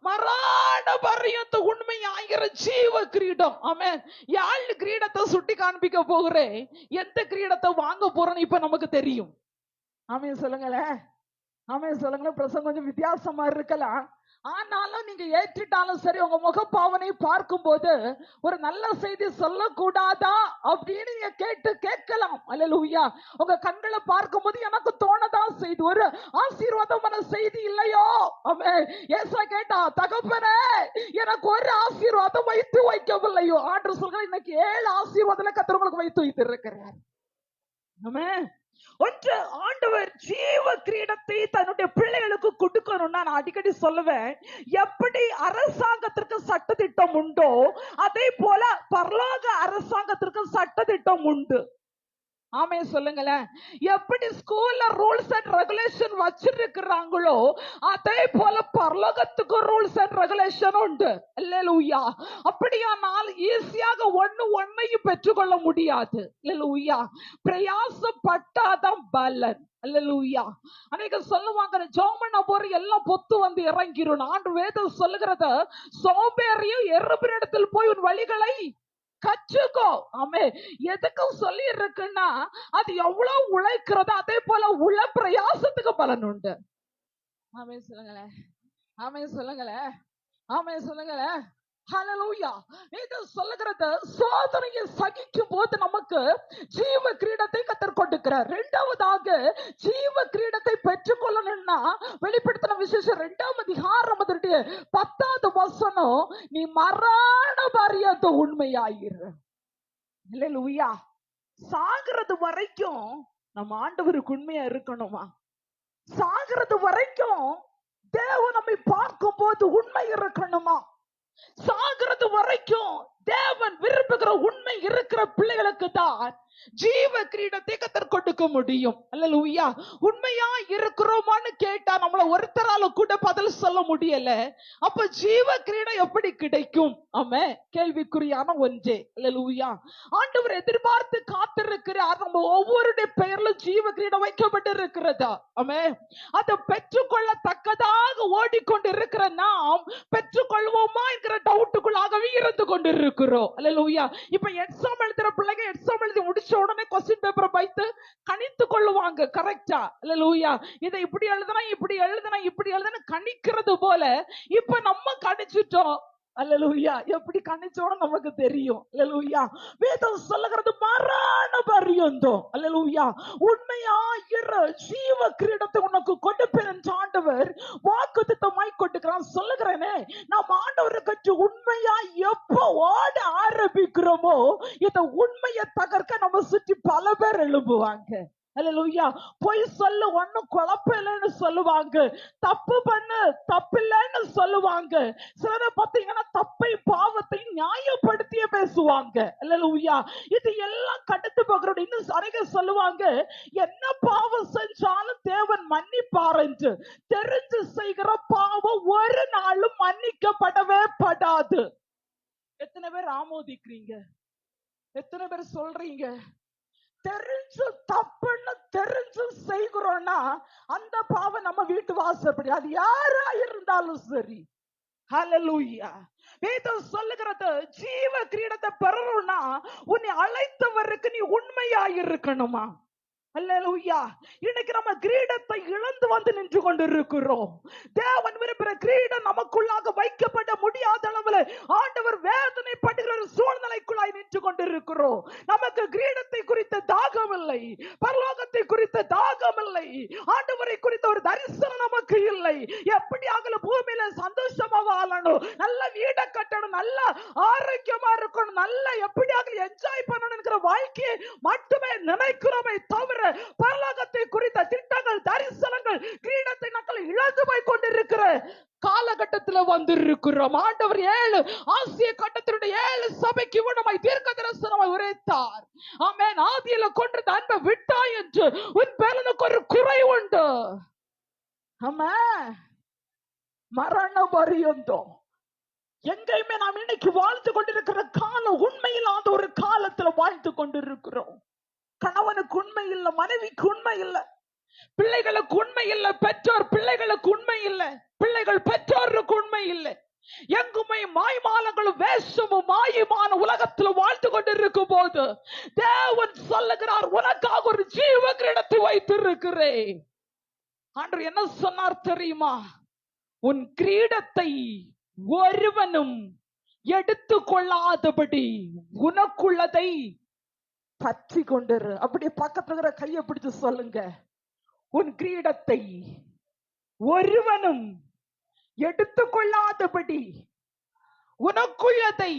மரண பரியந்த உண்மையாகிற ஜீவ கிரீடம். ஆமென். யாழ் கிரீடத்தை சுட்டி காண்பிக்க போகிறேன். எந்த கிரீடத்தை வாங்க போறேன்னு இப்ப நமக்கு தெரியும். ஆமென் சொல்லுங்களேன். ஆமென் சொல்லுங்களேன். பிரசங்கம் கொஞ்சம் வித்தியாசமா இருக்கலாம், ஆனாலும் நீங்க ஏற்றிட்டாலும் சரி, உங்க முகப்பாவனை பார்க்கும் போது ஒரு நல்ல செய்தி சொல்லக்கூடாதா அப்படின்னு நீங்க கேட்கலாம். அல்லேலூயா. உங்க கண்களை பார்க்கும் போது எனக்கு தோணதான் செய்து, ஒரு ஆசீர்வாதமான செய்தி இல்லையோ? ஆமென். ஏசா கேட்டா, தகப்பனே எனக்கு ஒரு ஆசீர்வாதம் வைத்து வைக்கவில்லையோ? ஆண்டவர் சொல்ற, இன்னைக்கு 7 ஆசீர்வாதங்களை கர்த்தர் உங்களுக்கு வைத்து வைத்திருக்கிறார். ஆமென். ஒன்று, ஆண்டவர் ஜீவ கிரீடத்தை தன்னுடைய பிள்ளைகளுக்கு கொடுக்கணும்னா, நான் அடிக்கடி சொல்லுவேன், எப்படி அரசாங்கத்திற்கு சட்டதிட்டம் உண்டோ அதே போல பரலோக அரசாங்கத்திற்கு சட்டதிட்டம் உண்டு. ஆமென் சொல்லுங்களேன். எப்படி ஸ்கூல்ல ரூல்ஸ் அண்ட் ரெகுலேஷன் வச்சிருக்கிறாங்களோ அதே போல பரலோகத்துக்கு ரூல்ஸ் அண்ட் ரெகுலேஷன் உண்டு. அல்லேலூயா. அப்படியானால் ஈஸியாக ஒன்னையும் பெற்றுக்கொள்ள முடியாது. அல்லேலூயா. பிரயாசப்பட்டாதான் பலன். அல்லேலூயா. அநேக சொல்லுவாங்க, ஜோமன போற எல்லாம் பொத்து வந்து இறங்கிரும். ஆண்டு வேதம் சொல்லுகிறது, சோம்பேறியும் எறும்பினிடத்தில் போய் உன் வழிகளை கற்றுக்கோ. ஆமே. எதுக்கும் சொல்லி இருக்குன்னா, அது எவ்வளவு உழைக்கிறதோ அதே போல உள்ள பிரயாசத்துக்கு பலன் உண்டு. ஆமே சொல்லுங்களேன். ஆமே சொல்லுங்களேன். ஆமே சொல்லுங்களேன். ஹல்லேலூயா. இது சொல்லுகிறது, சோதனையை சகிக்கும் போது நமக்கு ஜீவ கிரீடத்தை கர்த்தர் கொடுக்கிறார். இரண்டாவதாக ஜீவ கிரீடத்தை பெற்றுக் கொள்ளணும்னா, வெளிப்படுத்தின விசேஷம் 2ஆம் அதிகாரம் 10வது வசனம், நீ மரண பரியந்த உண்மையாயிரு. ஹல்லேலூயா. சாகிறது வரைக்கும் நம்ம ஆண்டவருக்கு உண்மையா இருக்கணுமா? சாகிறது வரைக்கும் தேவன் நம்மை பார்க்கும் போது உண்மை இருக்கணுமா? சாகிறது வரைக்கும் தேவன் விரும்புகிற உண்மை இருக்கிற பிள்ளைகளுக்கு தான் ஜீவ கிரீடத்தை கர்த்தர் கொடுக்க முடியும். அல்லேலூயா. உண்மையா இருக்கிறோமான்னு கேட்டா நம்மள ஒருத்தரால கூட பதில் சொல்ல முடியல. அப்ப ஜீவ கிரீடம் எப்படி கிடைக்கும்? ஆமென். கேள்விக்குறியான ஒன்றே. அல்லேலூயா. ஆண்டவர் எதிர்பார்த்து காத்திருக்கிறார். நம்ம ஒவ்வொருடைய பெயர்ல ஜீவ கிரீடம் வைக்கப்பட்டு இருக்கிறதா? ஆமென். அதை பெற்றுக்கொள்ளத்தக்கதாக ஓடிக்கொண்டிருக்கிற நாம் பெற்றுக்கொள்வோமா என்கிற டவுட்டுக்குள்ளாகவே இருந்து கொண்டிருக்கிறோம். அல்லேலூயா. இப்ப எக்ஸாம் எழுதுற பிள்ளைங்க எக்ஸாம் எழுதி முடிச்ச உடனே கொஸ்டின் பேப்பரை வைத்து கணித்து கொள்ளுவாங்க. கரெக்டா? அல்லேலூயா. இதை இப்படி எழுதுனா இப்படி எழுதுனா இப்படி எழுதுனா கணிக்கிறது போல இப்ப நம்ம கணிச்சிட்டோம். அல்லேலூயா. எப்படி கணிச்சோட நமக்கு தெரியும். அல்லேலூயா. வேதம் சொல்லுகிறது, மரண பரியந்தம். அல்லேலூயா. உண்மையாகிற ஜீவ கிரீடத்தை உனக்கு கொடுப்பேன் என்று ஆண்டவர் வாக்குத்தத்தமாய் கொடுக்கிறான். சொல்லுகிறேனே, நாம் ஆண்டவரை கற்று உண்மையா எப்போ ஓட ஆரம்பிக்கிறோமோ இந்த உண்மையை தகர்க்க நம்ம சுற்றி பல பேர் எழும்புவாங்க. அல்லேலூயா. பொய் சொல்ல ஒண்ணும் குழப்பம் இல்லைன்னு சொல்லுவாங்க, தப்பு பண்ணு தப்பில்லைன்னு சொல்லுவாங்க. சிலரை பார்த்தீங்கன்னா தப்பை பாவத்தை நியாயப்படுத்திய பேசுவாங்க. அல்லேலூயா. இது எல்லாம் கடந்து போகிறோம். இன்னும் அநேக சொல்லுவாங்க, என்ன பாவம் செஞ்சாலும் தேவன் மன்னிப்பார் என்று. தெரிஞ்சு செய்கிற பாவம் ஒரு நாளும் மன்னிக்கப்படவே படாது. எத்தனை பேர் ஆமோதிக்கிறீங்க? எத்தனை பேர் சொல்றீங்க? தெரிஞ்சு தப்புன்னு தெரிஞ்சு செய்கிறோம்னா அந்த பாவம் நம்ம வீட்டு வாசப்படி, அது யாரா இருந்தாலும் சரி. ஹல்லேலூயா. வேதம் சொல்லுகிறது, ஜீவ கிரீடத்தை பெறணும்னா உன்னை அழைத்தவருக்கு நீ உண்மையாயிருக்கணுமா? அல்லேலூயா. இன்னைக்கு நம்ம கிரீடத்தை இழந்து வந்து நின்று கொண்டிருக்கிறோம். தேவன் விரும்புகிற கிரீடம் நமக்குள்ளாக வைக்கப்பட முடியாத அளவில் ஆண்டவர் வேதனைப்படுகிற ஒரு சூழ்நிலைக்குள்ளாய் நின்று கொண்டிருக்கிறோம். நமக்கு கிரீடத்தை குறித்த தாகம் இல்லை, பரலோகத்தை குறித்த தாகம் இல்லை, ஆண்டவரை குறித்த ஒரு தரிசனம் நமக்கு இல்லை. எப்படியாக பூமியில சந்தோஷமா வாழணும், நல்ல வீடை கட்டணும், நல்ல ஆரோக்கியமா இருக்கணும், நல்ல எப்படியாக என்ஜாய் பண்ணணும்ங்கிற வாழ்க்கையை மட்டுமே நினைக்கிறோமே தவிர பரலோகத்தை குறித்த திட்டங்கள், தரிசனங்கள், கிரீடத்தை நாங்கள் இழந்து போய் கொண்டிருக்கிற காலகட்டத்தில் வந்திருக்கிறோம். ஆண்டவர் 7 ஆசிய கட்டத்தினுடைய 7 சபைக்கு நம்மை தீர்க்க தரிசனமாய் உரைத்தார். ஆமென். ஆதியில கொண்டிருந்த அன்பை விட்டாய் என்று உன் பேரனுக்கு ஒரு குறை உண்டு. ஆமென். மரண பரியந்தம் எங்கேயுமே நாம் இன்னைக்கு வாழ்ந்து கொண்டிருக்கிற காலம் உண்மையில்லாத ஒரு காலத்துல வாழ்ந்து கொண்டிருக்கிறோம். கணவனுக்கு உண்மை இல்லை, மனைவிக்கு உண்மை இல்லை, உலகத்துல வாழ்ந்து கொண்டிருக்கும் போது தேவன் சொல்லுகிறார், உனக்காக ஒரு ஜீவ கிரீடத்தை வைத்திருக்கிறேன். ஆண்டவர் என்ன சொன்னார் தெரியுமா? உன் கிரீடத்தை ஒருவனும் எடுத்து கொள்ளாதபடி உனக்குள்ளதை பற்றி கொண்டிரு. அப்படியே பக்கத்துல இருக்கிற கையை பிடிச்சு சொல்லுங்க, உன் கிரீடத்தை ஒருவனும் எடுத்து கொள்ளாதபடி உனக்குள்ளதை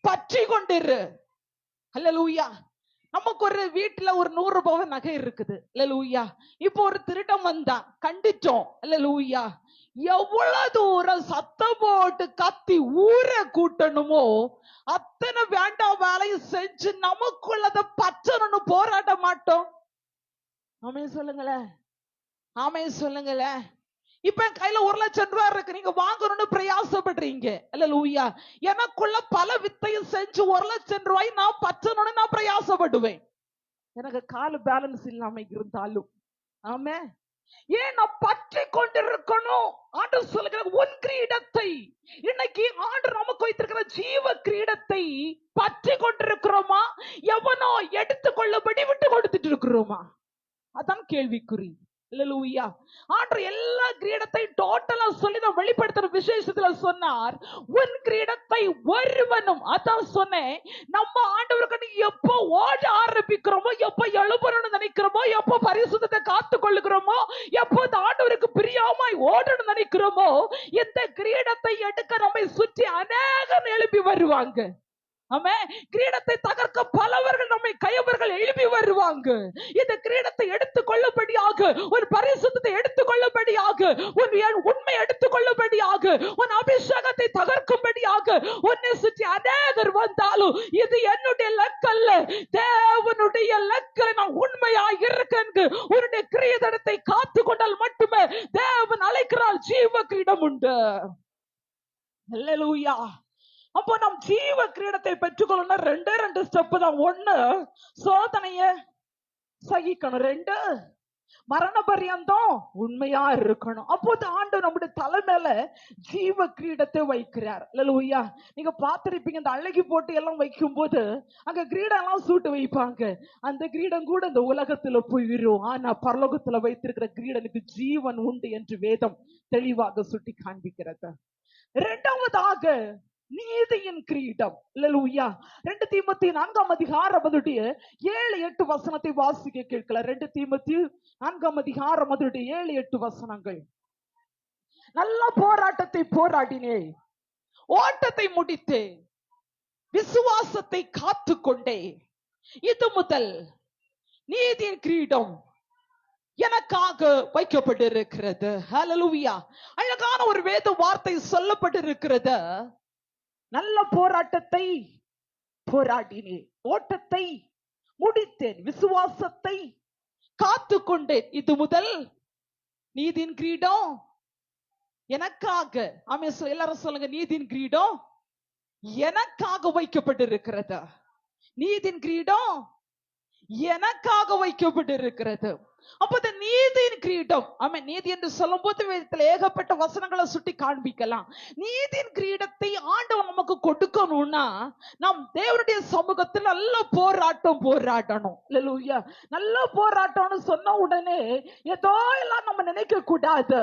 பற்றி கொண்டிரு. அல்லேலூயா. நமக்கு ஒரு வீட்டுல ஒரு 100 பவுன் நகை இருக்குது. அல்லேலூயா. இப்போ ஒரு திருடம் வந்தான், கண்டிச்சோம். அல்லேலூயா. எவ்வளவு தூரம் சத்தம் போட்டு கத்தி ஊரை கூட்டணுமோ அத்தனை வேண்டாம் வேலையும் செஞ்சு நமக்குள்ளத பற்றணும்னு போராட மாட்டோம். ஆமே சொல்லுங்களேன், ஆமே சொல்லுங்களேன். இப்ப என் கையில 1,00,000 ரூபாய் இருக்கு, நீங்க வாங்கணும்னு பிரயாசப்படுறீங்க. அல்லேலூயா. எனக்குள்ள பல வித்தையும் செஞ்சு 1,00,000 ரூபாய் நான் பற்றணும்னு நான் பிரயாசப்படுவேன், எனக்கு கால பேலன்ஸ் இல்லாம இருந்தாலும். ஆமே. ஏன் நான் பற்றி கொண்டிருக்கணும்? ஆண்டவர் சொல்லுகிற உன் கிரீடத்தை, இன்னைக்கு ஆண்டவர் நமக்கு வைத்திருக்கிற ஜீவ கிரீடத்தை பற்றி கொண்டிருக்கிறோமா, எவனோ எடுத்துக்கொள்ளபடி விட்டு கொடுத்துட்டு இருக்கிறோமா? அதான் கேள்விக்குறி. அல்லேலூயா. ஆண்டவர் எல்லா கிரீடத்தை டோட்டலா சொல்லி நான் வெளிப்படுத்துற விசேஷத்துல சொன்னார், உன் கிரீடத்தை ஒருவனும். அதான் சொன்னேன், நம்ம ஆண்டவருக்கு எப்போ ஓட ஆரம்பிக்கிறோமோ, எப்போ எழுபணும்னு நினைக்கிறோமோ, எப்போ பரிசுத்தத்தை காத்து கொள்ளுகிறோமோ, எப்போ ஆண்டவருக்கு பிரியாமாய் ஓடணும்னு நினைக்கிறோமோ, இந்த கிரீடத்தை எடுக்க நம்மை சுற்றி அநேகர் எழுப்பி வருவாங்க. ஆமே. கிரீடத்தை தகர்க்க பலவர்கள் நம்மை கையவர்கள் எழுப்பி வருவாங்க. இந்த கிரீடத்தை எடுத்துக் கொள்ளும்படியாக, ஒரு பரிசுத்தத்தை எடுத்துக் கொள்ளும்படியாக, உன் உண்மை எடுத்துக் கொள்ளும்படியாக, உன் அபிஷேகத்தை தகர்க்கும்படியாக உன்னை சுற்றி அநேகர் வந்தாலும் இது என்னுடைய லக்கல்ல, தேவனுடைய லக்கல். நான் உண்மையாக இருக்கேன். உன்னுடைய கிரீடத்தை காத்து கொண்டால் மட்டுமே தேவன் அழைக்கிறார், ஜீவ கிரீடம் உண்டு. அல்லேலூயா. அப்போ நம் ஜீவ கிரீடத்தை பெற்றுக்கொள்ளணும். 2 ஸ்டெப் தான். 1, சோதனைய சகிக்கணும். 2, மரண பரியந்தம் உண்மையா இருக்கணும். அப்போது ஆண்டவர் நம்முடைய தலை மேல ஜீவ கிரீடத்தை வைக்கிறார். அல்லேலூயா. நீங்க பார்த்திருப்பீங்க, இந்த அழகி போட்டு எல்லாம் வைக்கும் போது அங்க கிரீடம் எல்லாம் சூட்டு வைப்பாங்க. அந்த கிரீடம் கூட இந்த உலகத்துல போயிரும். ஆனா பரலோகத்துல வைத்திருக்கிற கிரீடனுக்கு ஜீவன் உண்டு என்று வேதம் தெளிவாக சுட்டி காண்பிக்கிறது. 2வதாக நீதியின் கிரீடம். அல்லேலூயா. 2 தீமோத்தேயு 4ஆம் அதிகாரம் 7-8 வசனத்தை வாசிக்க கேட்கலாம். 2 தீமோத்தேயு 4ஆம் அதிகாரம் 7-8 வசனங்கள். நல்ல போராட்டத்தை போராடினேன், ஓட்டத்தை முடித்தேன், விசுவாசத்தை காத்து கொண்டேன். இது முதல் நீதியின் கிரீடம் எனக்காக வைக்கப்பட்டிருக்கிறது. ஹல்லேலூயா. அழகான ஒரு வேத வார்த்தை சொல்லப்பட்டிருக்கிறது. நல்ல போராட்டத்தை போராடினேன், ஓட்டத்தை முடித்தேன், விசுவாசத்தை காத்து கொண்டேன். இது முதல் நீதியின் கிரீடம் எனக்காக. ஆமே. எல்லாரும் சொல்லுங்க, நீதியின் கிரீடம் எனக்காக வைக்கப்பட்டிருக்கிறது. நீதியின் கிரீடம் எனக்காக வைக்கப்பட்டிருக்கிறது. அப்ப இந்த நீதியின் கிரீடம், ஆமா, நீதி என்று சொல்லும் போது ஏகப்பட்ட வசனங்களை சுட்டி காண்பிக்கலாம். நீதியின் கிரீடத்தை ஆண்டவர் நமக்கு கொடுக்கணும்னா நாம் தேவனுடைய சமூகத்தில் நல்ல போராட்டம் போராடணும். அல்லேலூயா. நல்ல போராட்டம்னு சொன்ன உடனே ஏதோ எல்லாம் நம்ம நினைக்க கூடாது.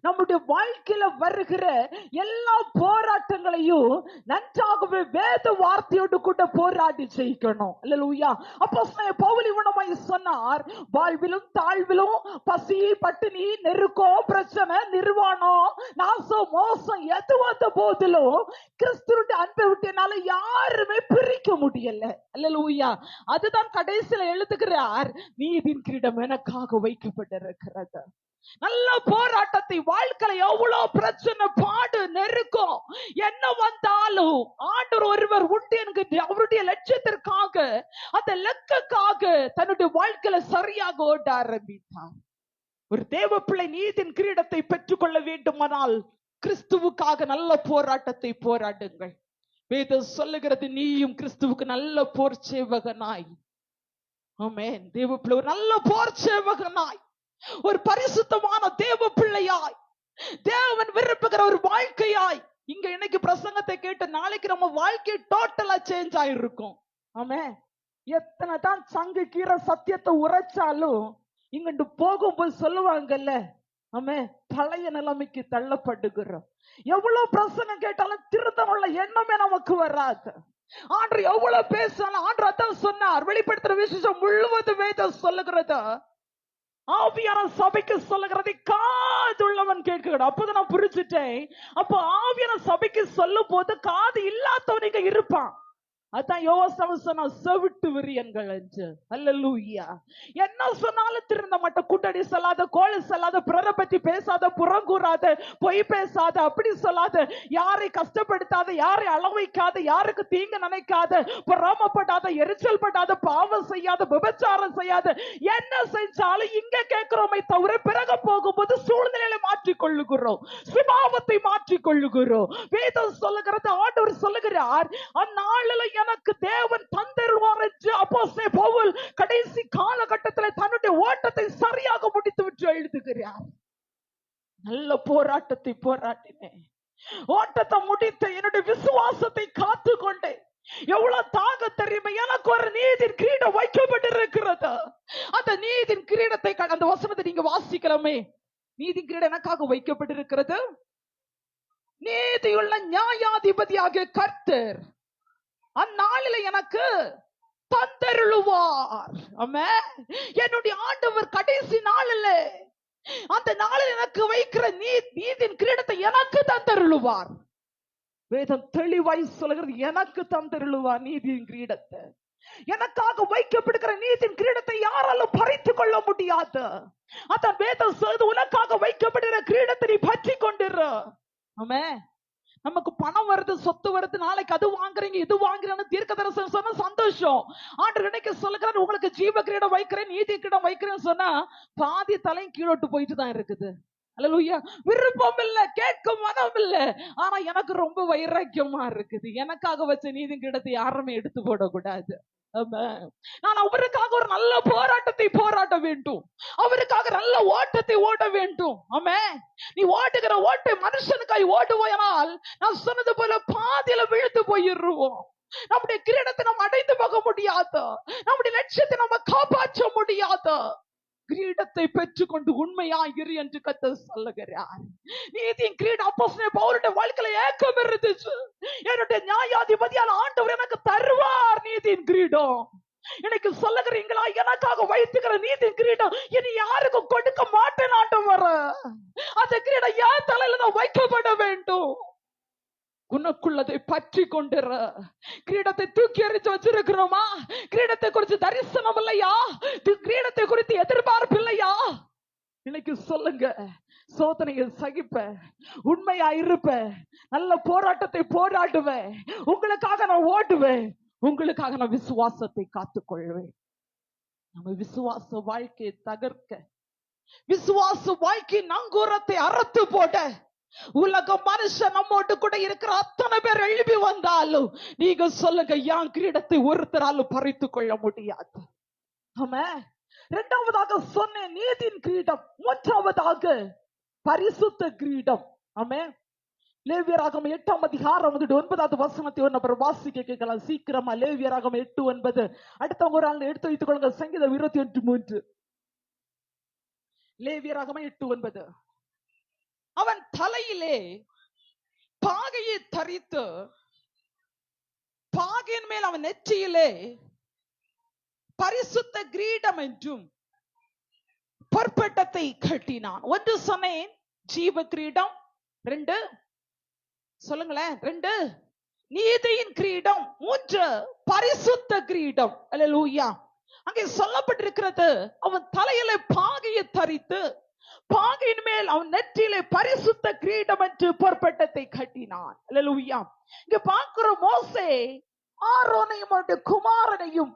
நம்முடைய வாழ்க்கையில வருகிற எல்லா போராட்டங்களையும் நன்றாகவே வேத வார்த்தையோடு கூட போராடி ஜெயிக்கணும். அல்லேலூயா. அப்போஸ்தலனாகிய பவுல் இவ்விதமாய் சொன்னார், வாழ்விலும் தாழ்விலும், பசி, பட்டினி, நெருக்கம், பிரச்சனை, நிர்வாணம், நாசம், மோசம் எது வந்த போதிலும் கிறிஸ்துவின் அன்பை விட்டு என்னால யாருமே பிரிக்க முடியல. அல்லேலூயா. அதுதான் கடைசியில எழுதுகிறார், நீதியின் கிரீடம் எனக்காக வைக்கப்பட்டிருக்கிறது. நல்ல போராட்டத்தை, வாழ்க்கையில எவ்வளவு பிரச்சனை, பாடு, நெருக்கம் என்ன வந்தாலும் ஆண்டவர் ஒருவர் உண்டு என்கிற அவருடைய லட்சியத்திற்காக, அந்த லட்சத்துக்காக தன்னுடைய வாழ்க்கையில சரியாக ஓட ஆரம்பித்தார். ஒரு தேவ பிள்ளை நீதியின் கிரீடத்தை பெற்றுக்கொள்ள வேண்டுமானால் கிறிஸ்துவுக்காக நல்ல போராட்டத்தை போராடுங்கள். வேதம் சொல்லுகிறது, நீயும் கிறிஸ்துவுக்கு நல்ல போர் சேவகனாய், ஆமென், தேவ பிள்ளை ஒரு நல்ல போர் சேவகனாய், ஒரு பரிசுத்தமான தேவ பிள்ளையாய், தேவன் விரும்புகிற ஒரு வாழ்க்கையாய் இங்க இன்னைக்கு பிரசங்கத்தை கேட்டு நாளைக்கு நம்ம வாழ்க்கை டோட்டலா சேஞ்ச் ஆயிருக்கும். ஆமே, எத்தனை தான் சங்கு கீரை சத்தியத்தை உரைச்சாலும் இங்கிட்டு போகும்போது சொல்லுவாங்கல்ல, ஆமே, பழைய நிலைமைக்கு தள்ளப்படுகிறோம். எவ்வளவு பிரசங்கம் கேட்டாலும் திருத்தமுள்ள எண்ணமே நமக்கு வராது. ஆண்டு எவ்வளவு பேசினாலும் ஆண்டு அதான் சொன்னார், வெளிப்படுத்துற விசேஷம் முழுவதும் வேதம் சொல்லுகிறது, ஆவியான சபைக்கு சொல்லுகிறதை காதுள்ளவன் கேட்கிறான். அப்பதான் நான் புரிஞ்சுட்டேன். அப்ப ஆவியான சபைக்கு சொல்லும் போது காது இல்லாதவன் இங்க இருப்பான். அதான் யோவான் சொன்னா, செவிட்டு விரியன்கள் என்று. அல்லேலூயா. என்ன சொன்னாலும் திருந்த மாட்ட, கூட்டடி சொல்லாத, கோழி சொல்லாத, பிறரை பற்றி பேசாத, புறங்கூறாத, பொய் பேசாத, அப்படி சொல்லாத, யாரை கஷ்டப்படுத்தாத, யாரை அளவைக்காத, யாருக்கு தீங்கு நினைக்காத, பொறாமப்படாத, எரிச்சல் படாத, பாவம் செய்யாத, விபச்சாரம் செய்யாத, என்ன செஞ்சாலும் இங்க கேட்கிறோமே தவிர பிறகு போகும்போது சூழ்நிலையை மாற்றிக் கொள்ளுகிறோம், சுபாவத்தை மாற்றிக் கொள்ளுகிறோம். வேதம் சொல்லுகிறது, ஆண்டவர் சொல்லுகிறார், அந்நாளில் எனக்கு தேவன் தந்தருவார் என்று அப்போஸ்தலன் பவுல் கடைசி காலகட்டத்தில் தன்னுடைய ஓட்டத்தை சரியாக முடித்து விட்டு எழுதுகிறார். நல்ல போராட்டத்தை போராட்டினேன், ஓட்டத்தை முடித்து என்னுடைய விசுவாசத்தை காத்து கொண்டேன். எவ்வளவு தாக தெரியுமா, எனக்கு ஒரு நீதியின் கிரீடம் வைக்கப்பட்டிருக்கிறது. அந்த நீதியின் கிரீடத்தை அந்த வசனத்தை நீங்க வாசிக்கிறோமே, நீதியின் கிரீடம் எனக்காக வைக்கப்பட்டிருக்கிறது. நீதியுள்ள நியாயாதிபதியாக கர்த்தர் அந்நாளில எனக்கு தந்தருளுவார். ஆமென். என்னுடைய ஆண்டவர் கடைசி நாளில், அந்த நாளில் எனக்கு வைக்கிற நீதியின் கிரீடத்தை எனக்கு தந்தருளுவார். வேதம் தெளிவாய் சொல்கிறது, எனக்கு தந்தருளுவார் நீதியின் கிரீடத்தை. எனக்காக வைக்கப்படுகிற நீதியின் கிரீடத்தை யாராலும் பறித்துக் கொள்ள முடியாது. அதான் வேதம் சொல்லுது, உனக்காக வைக்கப்படுகிற கிரீடத்தை நீ பற்றி கொண்டிரு. ஆமென். நமக்கு பணம் வருது, சொத்து வருது, நாளைக்கு அது வாங்குறீங்க, இது வாங்குறேன்னு தீர்க்கதரிசனம் சொன்ன சந்தோஷம். ஆண்டவர் இன்னைக்கு சொல்லுகிறார், உங்களுக்கு ஜீவ கிரீடம் வைக்கிறேன், நீதி கிரீடம் வைக்கிறேன்னு சொன்னா பாதி தலையும் கீழோட்டு போயிட்டு தான் இருக்குது. அல்லேலூயா. விருப்பம் இல்ல, கேட்க மனம் இல்ல, ஆனா எனக்கு ரொம்ப வைராக்கியமா இருக்குது. எனக்காக வச்ச நீதி கிரீடத்தை யாருமே எடுத்து போடக்கூடாது. நான் அவருக்காக ஒரு நல்ல போராட்டத்தை போராட வேண்டும், அவருக்காக நல்ல ஓட்டத்தை ஓட வேண்டும். ஆமென். நீ ஓடுகிற ஓட்டை மனுஷனுக்காய் ஓடுவோனால் நான் சொன்னது போல பாதியில விழுந்து போயிடுவோம். நம்முடைய கிரீடத்தை நம்ம அடைந்து போக முடியாது, நம்முடைய லட்சியத்தை நம்ம காப்பாற்ற முடியாது. கிரீடத்தை பெற்றுக்கொண்டு உண்மையாய் இரு என்று கர்த்தர் சொல்லுகிறார். நீதியின் கிரீடம் அப்போஸ்தலன் பவுலுடைய வாழ்க்கையில ஏக்கம் இருந்துச்சு. என்னுடைய நியாயாதிபதியான ஆண்டவர் எனக்கு தருவார் நீதியின் கிரீடம். எனக்கு சொல்லுகிறீங்களா, எனக்காக வைத்துக்கிற நீதியின் கிரீடம் இனி யாருக்கும் கொடுக்க மாட்டேன் ஆண்டவர். அந்த கிரீடம் என் தலையில தான் வைக்கப்பட வேண்டும். உனக்குள்ளதை பற்றி கொண்டிர. கிரீடத்தை தூக்கி எறிஞ்சு வச்சிருக்கிறோமா? கிரீடத்தை குறித்து தரிசனம் இல்லையா? கிரீடத்தை குறித்து எதிர்பார்ப்பு இல்லையா? இன்னைக்கு சொல்லுங்க, சோதனையை சகிப்ப, உண்மையா இருப்ப, நல்ல போராட்டத்தை போராடுவேன், உங்களுக்காக நான் ஓடுவேன், உங்களுக்காக நான் விசுவாசத்தை காத்துக்கொள்வேன். நம்ம விசுவாச வாழ்க்கையை தகர்க்க, விசுவாச வாழ்க்கை நங்கூரத்தை அறுத்து போட, உலக மனுஷன் நம்மோடு கூட இருக்கிற அத்தனை பேர் எழுப்பி வந்தாலும் நீங்க சொல்லுங்க, என் கிரீடத்தை ஒருத்தராலும் பறித்துக் கொள்ள முடியாது. ஆமென். இரண்டாவதாக சொன்னேன் நீதியின் கிரீடம், மூன்றாவதாக பரிசுத்த கிரீடம். ஆமென். லேவியராகமம் 8ஆம் அதிகாரம் 9வது வசனத்தை ஒரு நபர் வாசிக்க கேட்கலாம் சீக்கிரமா. லேவியராகமம் 8:9. அடுத்தவங்க ஒரு ஆள் எடுத்து வைத்துக் கொள்ளுங்க. சங்கீதம் 21:3. லேவியராகமம் 8:9. அவன் தலையிலே பாகையை தரித்து, பாகையின் மேல் அவன் நெற்றியிலே பரிசுத்த கிரீடம் என்றும் பொற்பட்டத்தை கட்டினான். ஒன்று சொன்னேன் ஜீவ கிரீடம், 2 சொல்லுங்களேன், 2 நீதியின் கிரீடம், 3 பரிசுத்த கிரீடம். அல்லேலூயா. அங்கே சொல்லப்பட்டிருக்கிறது, அவன் தலையிலே பாகையை தரித்து, பாகையின் மேல் அவன் நெற்றியிலே பரிசுத்த கிரீடம் என்று பொற்பட்டத்தை கட்டினான். அல்லேலூயா. இங்க பார்க்கிற மோசே ஆரோனையும் அவருடைய குமாரனையும்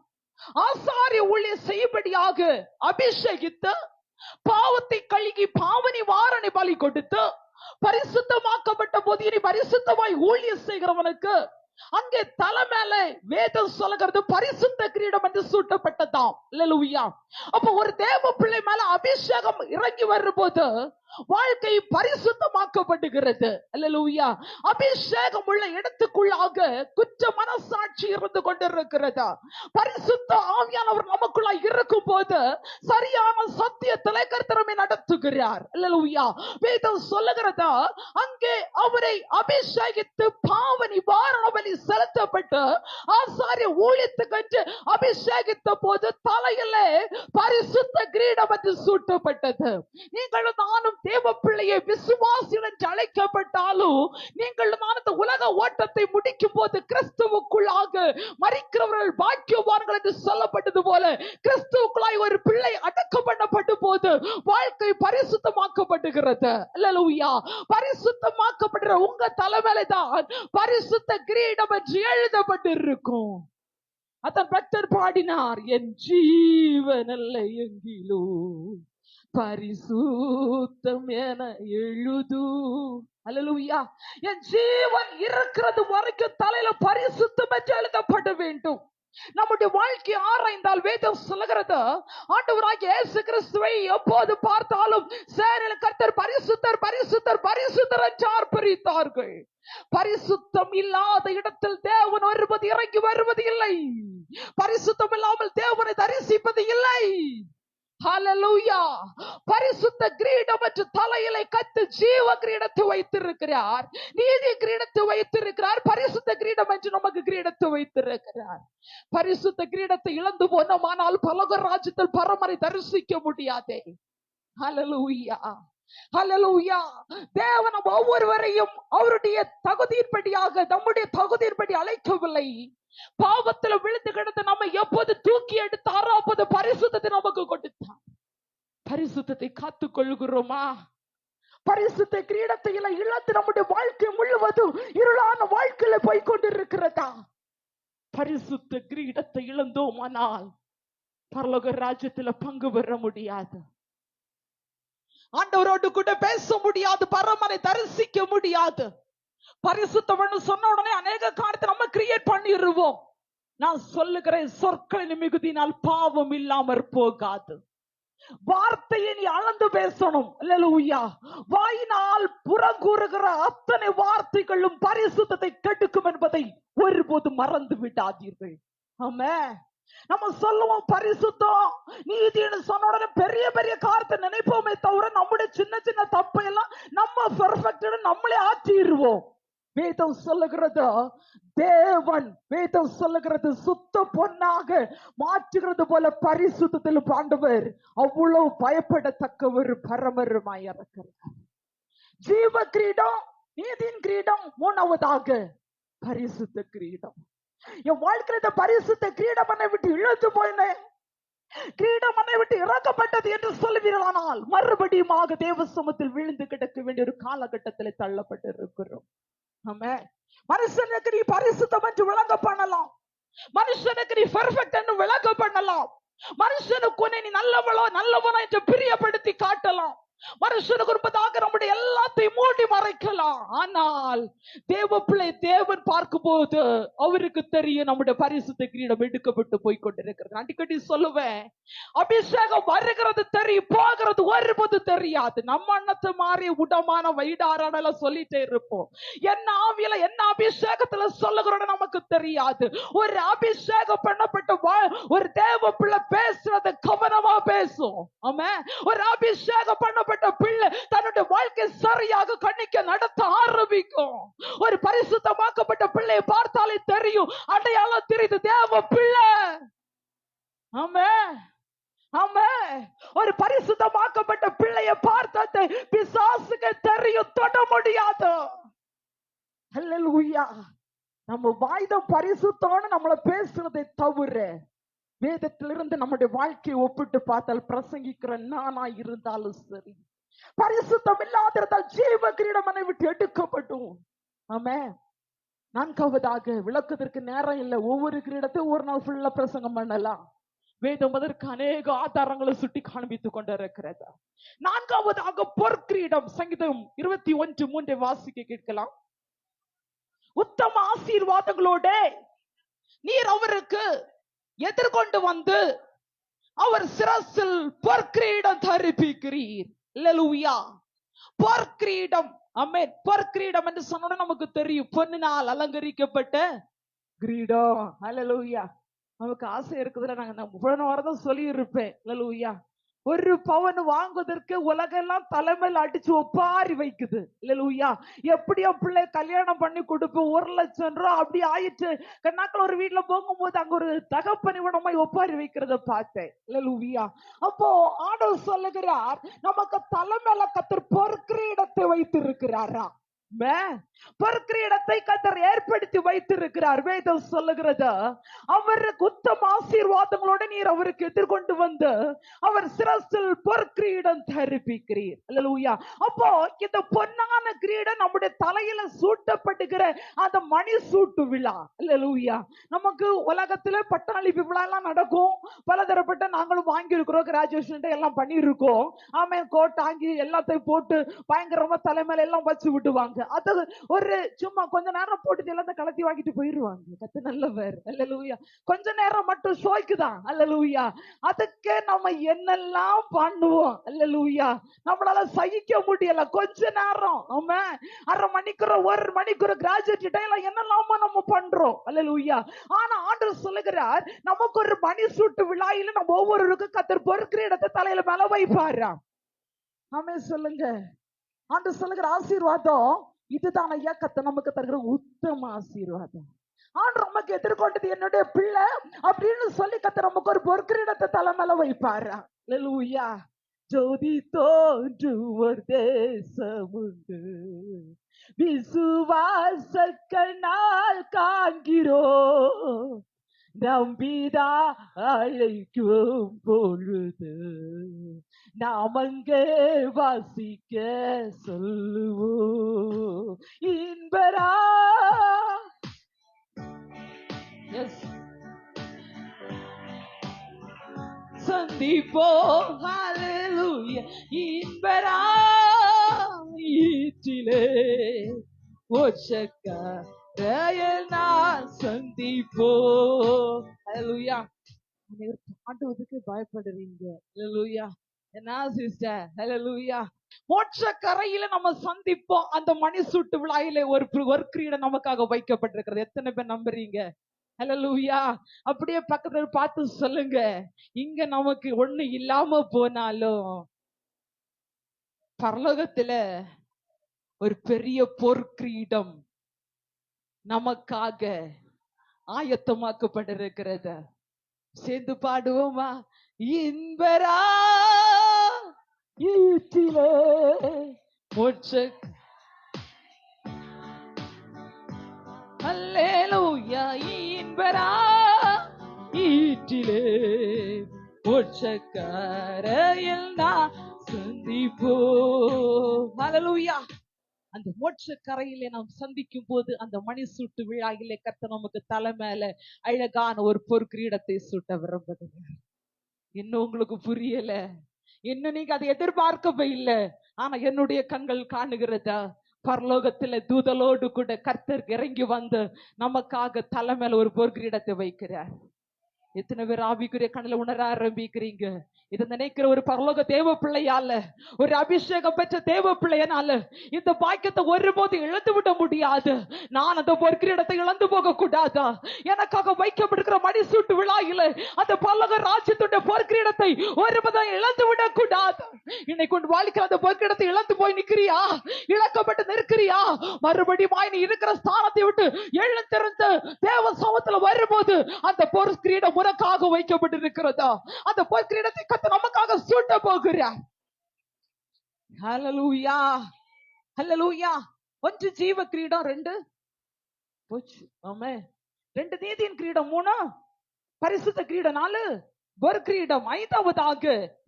ஆசாரிய ஊழியம் செய்யும்படியாக அபிஷேகித்து, பாவத்தை கழுகி பாவ நிவாரணை பலி கொடுத்து, பரிசுத்தமாக்கப்பட்ட போது இனி பரிசுத்தமாய் ஊழியம் செய்கிறவனுக்கு அங்கே தலை மேல வேதம் சொல்லுகிறது பரிசுத்த கிரீடம் என்று சூட்டப்பட்டதாம். அல்லேலூயா. அப்ப ஒரு தேவ பிள்ளை மேல அபிஷேகம் இறங்கி வரும்போது வாழ்க்கை பரிசுத்தமாக்கப்படுகிறது. அல்லேலூயா. அபிஷேகம் உள்ள இடத்துக்குள்ளாக குற்ற மனசாட்சி இருந்து கொண்டிருக்கிறதா? பரிசுத்த ஆவியானவர் நமக்குள்ளாய் இருக்கும் போது சரியான சத்தியத்திலே கர்த்தர் நடத்துகிறார். அல்லேலூயா. வேதம் சொல்லுகிறதா, அங்கே அவரை அபிஷேகித்து பாவ நிவாரண பலி செலுத்தப்பட்டு ஆசாரிய ஊழியத்துக்கு அபிஷேகித்த போது தலையிலே பரிசுத்த கிரீடம் என்று சூட்டப்பட்டது. நீங்களும் நானும் தேவ பிள்ளையை விசுவாசிகள் என்று அழைக்கப்பட்டாலும் நீங்கள் நான் இந்த உலக ஓட்டத்தை முடிக்கும் போது கிறிஸ்துவுக்குள்ளாக மரிக்கிறவர்கள் பாக்கியவான்கள் என்று சொல்லப்பட்டது போல கிறிஸ்துவுக்குள்ளாய் ஒரு பிள்ளை அடக்கம் பண்ணப்பட்ட போது வாழ்க்கை பரிசுத்தமாக்கப்படுகிறது. அல்லேலூயா. பரிசுத்தமாக்கப்படுற உங்க தலைமையில தான் பரிசுத்த கிரீடம் என்று எழுதப்பட்டிருக்கும். அதன் பக்தர் பாடினார், என் ஜீவனல்ல எங்கிலோ பரிசுத்தம் என எழுது. அல்லேலூயா. என் ஜீவன் இருக்கிறது வரைக்கும் தலையில பரிசுத்தம் என்று எழுதப்பட வேண்டும். நம்முடைய வாழ்க்கை ஆராய்ந்தால் வேதம் சொல்லுகிறது, ஆண்டவராகிய இயேசு கிறிஸ்துவை எப்போது பார்த்தாலும் சேனையில கர்த்தர் பரிசுத்தர் பரிசுத்தர் பரிசுத்தர் என்று ஆர்ப்பரித்தார்கள். பரிசுத்தம் இல்லாத இடத்தில் தேவன் வருவது இறங்கி வருவது இல்லை. பரிசுத்தம் இல்லாமல் தேவனை தரிசிப்பது இல்லை. ஹல்லேலூயா. பரிசுத்த கிரீடம் என்று தலையிலே கத்து ஜீவ கிரீடத்தை வைத்திருக்கிறார், நீதி கிரீடத்தை வைத்திருக்கிறார், பரிசுத்த கிரீடம் என்று நமக்கு கிரீடத்தை வைத்திருக்கிறார். பரிசுத்த கிரீடத்தை இழந்து போனோமானால் பரலோக ராஜ்யத்தில் பரமரை தரிசிக்க முடியாதே. ஹல்லேலூயா. ஹல்லேலூயா. தேவன் ஒவ்வொருவரையும் அவருடைய தகுதியின்படியாக நம்முடைய தகுதியின்படி அழைக்கவில்லை. பாவத்தில் விழுந்து கிடந்து நம்ம எப்போது தூக்கி எடுத்து ஆறாவது பரிசுத்தத்தை நமக்கு கொடுத்தார். பரிசுத்தத்தை காத்துக் கொள்கிறோமா? பரிசுத்த கிரீடத்தை இழந்து நம்முடைய வாழ்க்கை முழுவதும் இருளான வாழ்க்கையில போய்கொண்டிருக்கிறதா? பரிசுத்த கிரீடத்தை இழந்தோமானால் பரலோக ராஜ்யத்துல பங்கு பெற முடியாது. ஆண்டவரோடு கூட பேச முடியாது, பரமனை தரிசிக்க முடியாது. பரிசுத்தம்னு சொன்ன உடனே அநேக காரியத்தை நம்ம கிரியேட் பண்ணிடுவோம். நான் சொல்லுகிறேன், சொற்களின் மிகுதியினால் பாவம் இல்லாமற் போகாது. வார்த்தையை நீ அளந்து பேசணும். அல்லேலூயா. வாயினால் புறங்கூறுகிற அத்தனை வார்த்தைகளும் பரிசுத்தத்தை கெடுக்கும் என்பதை ஒருபோதும் மறந்து விடாதீர்கள். ஆமென். நம்ம சொல்லுவோம் பரிசுத்தம் நீதினு சொன்ன உடனே பெரிய பெரிய காரியத்தை நினைப்போமே தவிர நம்முடைய சின்ன சின்ன தப்பை எல்லாம் நம்ம பெர்ஃபெக்ட் நம்மளே ஆற்றிடுவோம். வேதம் சொல்லுகிறது, தேவன் வேதம் சொல்லுகிறது, சுத்த பொன்னாக மாற்றுகிறது போல பரிசுத்தத்தில் ஆண்டவர் அவ்வளவு பயப்படத்தக்கவர் பரமருமாய் இருக்கிறார். ஜீவ கிரீடம், நீதியின் கிரீடம், மூணாவதாக பரிசுத்த கிரீடம். என் வாழ்க்கையில இந்த பரிசுத்த கிரீடம் என்னை விட்டு இழுத்து போயினேன், கிரீடம் என்னை விட்டு இறக்கப்பட்டது என்று சொல்லுவீர்களானால் மறுபடியும் தேவ சமூகத்தில் விழுந்து கிடக்க வேண்டிய ஒரு காலகட்டத்தில் தள்ளப்பட்டு இருக்கிறோம். ஆமென். மனுஷனுக்கு நீ பரிசுத்தம் என்று விளங்க பண்ணலாம், மனுஷனுக்கு நீ பெர்ஃபெக்ட் என்று விளங்க பண்ணலாம், மனுஷனுக்கு நீ நல்லவளோ நல்லவனோ என்று பிரியப்படுத்தி காட்டலாம், மனுஷனுக்கு இருப்பதாக நம்முடைய எல்லாத்தையும் மூடி மறைக்கலாம். ஆனால் தேவ பிள்ளை தேவன் பார்க்கும் போது அவருக்கு தெரியும் நம்முடைய பரிசுத்த கிரீடம் எடுக்கப்பட்டு போய்கொண்டிருக்கிறது. அடிக்கடி சொல்லுவேன், அபிஷேகம் வருகிறது தெரியும், போகிறது ஒருபோது தெரியாது. நம்ம அண்ணத்தை மாறி உடமான வைடாரான சொல்லிட்டே இருப்போம். என்ன ஆவியில என்ன அபிஷேகத்துல சொல்லுகிறோம் நமக்கு தெரியாது. ஒரு அபிஷேகம் பண்ணப்பட்ட ஒரு தேவ பிள்ளை பேசுறது கவனமா பேசும். ஆமென். ஒரு அபிஷேகம் பண்ணப்பட்ட பிள்ளை தன்னுடைய வாழ்க்கை சரியாக கண்ணிக்க நடத்த ஆரம்பிக்கும். ஒரு பரிசுத்தமாக்கப்பட்ட பிள்ளையை பார்த்தாலே தெரியும், அடையாளம் தெரியுது, தேவ பிள்ளை. ஆமென். ஆமென். ஒரு பரிசுத்தமாக்கப்பட்ட பிள்ளையை பார்த்தாலே பிசாசுக்கு தெரியும், தொட முடியாது. ஹல்லேலூயா. நம்ம வாய்தம் பரிசுத்தம்னு நம்மள பேசுறதை தவிர வேதத்திலிருந்து நம்முடைய வாழ்க்கையை ஒப்பிட்டு பார்த்தால் பிரசங்கிக்கிற நானா இருந்தாலும் சரி, பரிசுத்தம் இல்லாதிருந்தால் ஜீவ கிரீடம் என்னை விட்டு எடுக்கப்படும். ஆமென். நான்காவதாக, விளக்குவதற்கு நேரம் இல்லை, ஒவ்வொரு கிரீடத்தையும் ஒரு நாள் ஃபுல்லா பிரசங்கம் பண்ணலாம். வேதம் அதற்கு அநேக ஆதாரங்களை சுட்டி காண்பித்துக் கொண்டிருக்கிறது. நான்காவதாக பொற்கிரீடம். சங்கீதம் 21:3 வாசிக்க கேட்கலாம். உத்தம ஆசீர்வாதங்களோட நீர் அவருக்கு எதிர்கொண்டு வந்து அவர் சிரசில் பொற்கிரீடம் தரிப்பிக்கிறீர். அல்லேலூயா. பொற்கிரீடம். ஆமென். பொற்கிரீடம் என்று சொன்னா நமக்கு தெரியும், பொன்னினால் அலங்கரிக்கப்பட்ட கிரீடம். ஹalleluya. நமக்கு ஆசை இருக்குதுல, நாங்க போன வாரம் தான் சொல்லி இருப்பேன். ஹalleluya. ஒரு பவன் வாங்குவதற்கு உலகெல்லாம் தலைமையில் அடிச்சு ஒப்பாரி வைக்குது. ஹalleluya. எப்படி என் பிள்ளை கல்யாணம் பண்ணி கொடுப்போம், 1,00,000 ரூபாய் அப்படி ஆயிடுச்சு. கண்ணாக்கள் ஒரு வீட்டுல போகும்போது அங்க ஒரு தகப்பனிவனமாய் ஒப்பாரி வைக்கிறத பார்த்தேன். ஹalleluya. அப்போ ஆண்டவர் சொல்லுகிறார், நமக்கு தலைமையில கர்த்தர் பொற்கிரீடத்தை வைத்திருக்கிறாரா. பொற்கிரீடத்தை கர்த்தர் ஏற்படுத்தி வைத்திருக்கிறார். வேதம் சொல்லுகிறது, அவருக்கு உத்தம ஆசீர்வாதங்களோட நீர் அவருக்கு எதிர்கொண்டு வந்து அவர் சிரசில் பொற்கிரீடம் தரிப்பிக்கிறீர். அல்லேலூயா. அப்போ இந்த பொன்னான கிரீடம் நம்முடைய தலையில சூட்டப்படுகிற அந்த மணி சூட்டு விழா. அல்லேலூயா. நமக்கு உலகத்துல பட்டாளி விழா எல்லாம் நடக்கும். பலதரப்பட்ட நாங்களும் வாங்கி இருக்கிறோம், கிராஜுவேஷன் எல்லாம் பண்ணி இருக்கோம். ஆமே, கோட் ஆங்கி எல்லாத்தையும் போட்டு பயங்கரமா தலைமையில எல்லாம் வச்சு விடுவாங்க. அது ஒரு சும்மா கொஞ்ச நேரம் போட்டு எல்லாத்தையும் கலத்தி வாங்கிட்டு போயிருவாங்க. கர்த்தர் நல்லவர். அல்லேலூயா. கொஞ்ச நேரம் மட்டும் ஷோய்க்கு தான். அல்லேலூயா. அதுக்கு நம்ம என்னெல்லாம் பண்ணுவோம். அல்லேலூயா. நம்மளால சகிக்க முடியல. கொஞ்ச நேரம் நம்ம 1/2 மணிக்கூர் 1 மணிக்கூர் கிராஜுவேட் எல்லாம் என்னெல்லாமோ நம்ம பண்றோம். அல்லேலூயா. ஆனா ஆண்டவர் சொல்லுகிறார், நமக்கு ஒரு மணி சூட்டு விழாயில நம்ம ஒவ்வொருவருக்கும் கர்த்தர் பொற்கிரீடத்தை தலையில மேல வைப்பாரா. ஆமே சொல்லுங்க. ஆண்டவர் சொல்லுகிற ஆசீர்வாதம் இதுதான் ஐயா. கர்த்தர் நமக்கு தருகிற உத்தம ஆசீர்வாதம். ஆண்டவர் நமக்கு எதிர்கொண்டது என்னுடைய பிள்ளை அப்படின்னு சொல்லி கர்த்தர் நமக்கு ஒரு பொற்கிரீடத்தை தலை மேல வைப்பாரா. அல்லேலூயா. ஜோதி தோன்றுவோர் தேசம் உண்டு, விசுவாச கண்ணால் காண்கிறோம், நம்பிதா அழைக்கும் பொழுது நாம் அங்கே வாசிக்க சொல்லுவோம். இன்பரா சந்திப்போ. ஹalleluya. இன்பரா ஈட்டிலே ஒச்சக்கா நான் சந்திப்போ. ஹalleluya. நீங்க பாடுவதற்கு பயப்படுறீங்க. ஹalleluya. என்ன சிஸ்டர். ஹalleluya. மோட்ச கரையில நம்ம சந்திப்போம். அந்த மணி சூட்டு விழாயில ஒரு கிரீடம் நமக்காக வைக்கப்பட்டிருக்கிறது. எத்தனை பேர் நம்புறீங்க. ஹalleluya. அப்படியே பக்கத்துல பார்த்து சொல்லுங்க, இங்க நமக்கு ஒண்ணு இல்லாம போனாலும் பரலோகத்துல ஒரு பெரிய பொற்கிரீடம் நமக்காக ஆயத்தமாக்கப்பட்டிருக்கிறது. சேர்ந்து பாடுவோமா. இன்பரா ஈட்டிலே மோட்ச. அல்லேலூயா. இன்பரா ஈட்டிலே மோட்சக்கரையில் நான் சந்திப்போ. அல்லேலூயா. அந்த மோட்ச கரையிலே நாம் சந்திக்கும் போது அந்த மணி சூட்டு விழாவிலே கர்த்தர் நமக்கு தலை மேல அழகான ஒரு பொற்கிரீடத்தை சூட்ட விரும்புகிறார். இன்னும் உங்களுக்கு புரியல, இன்னும் நீங்க அதை எதிர்பார்க்கவே இல்லை. ஆனா என்னுடைய கண்கள் காணுகிறதா, பரலோகத்துல தூதலோடு கூட கர்த்தர் இறங்கி வந்து நமக்காக தலை மேல ஒரு பொற்கிரீடத்தை வைக்கிறார். எத்தனை பேர் ஆவிக்குரிய கண்ணில் உணர ஆரம்பிக்கிறீங்க? இதை நினைக்கிற ஒரு பரலோக தேவ பிள்ளையால, ஒரு அபிஷேகம் பெற்ற தேவ பிள்ளையனால இந்த பாக்கியத்தை ஒருபோது இழந்து விட முடியாது. நான் அந்த பொற்கிரீடத்தை இழந்து போக கூடாதா? எனக்காக வைக்கப்படுகிற மணிசூட்டு விழாயில அந்த பரலோக ராஜ்யத்துடைய பொற்கிரீடத்தை ஒருபோதும் இழந்து விட கூடாது. இன்னைக்கு உன் வாழ்க்கையில் அந்த பொற்கிரீடத்தை இழந்து போய் நிற்கிறியா? இழக்கப்பட்டு நிற்கிறியா? மறுபடியும் நீ இருக்கிற ஸ்தானத்தை விட்டு எழுந்திருந்து தேவ சமூகத்துல வரும்போது அந்த பொற்கிரீடம் உனக்காக வைக்கப்பட்டிருக்கிறதா? அந்த பொற்கிரீடத்தை கர்த்தர் நமக்காக சூட்ட போகிறார். ஹalleluya. ஹalleluya. 1 ஜீவ கிரீடம், 2 போச்சு. ஆமென். 2 நீதியின் கிரீடம், 3 பரிசுத்த கிரீடம், 4 பொற்கிரீடம், 5வதாக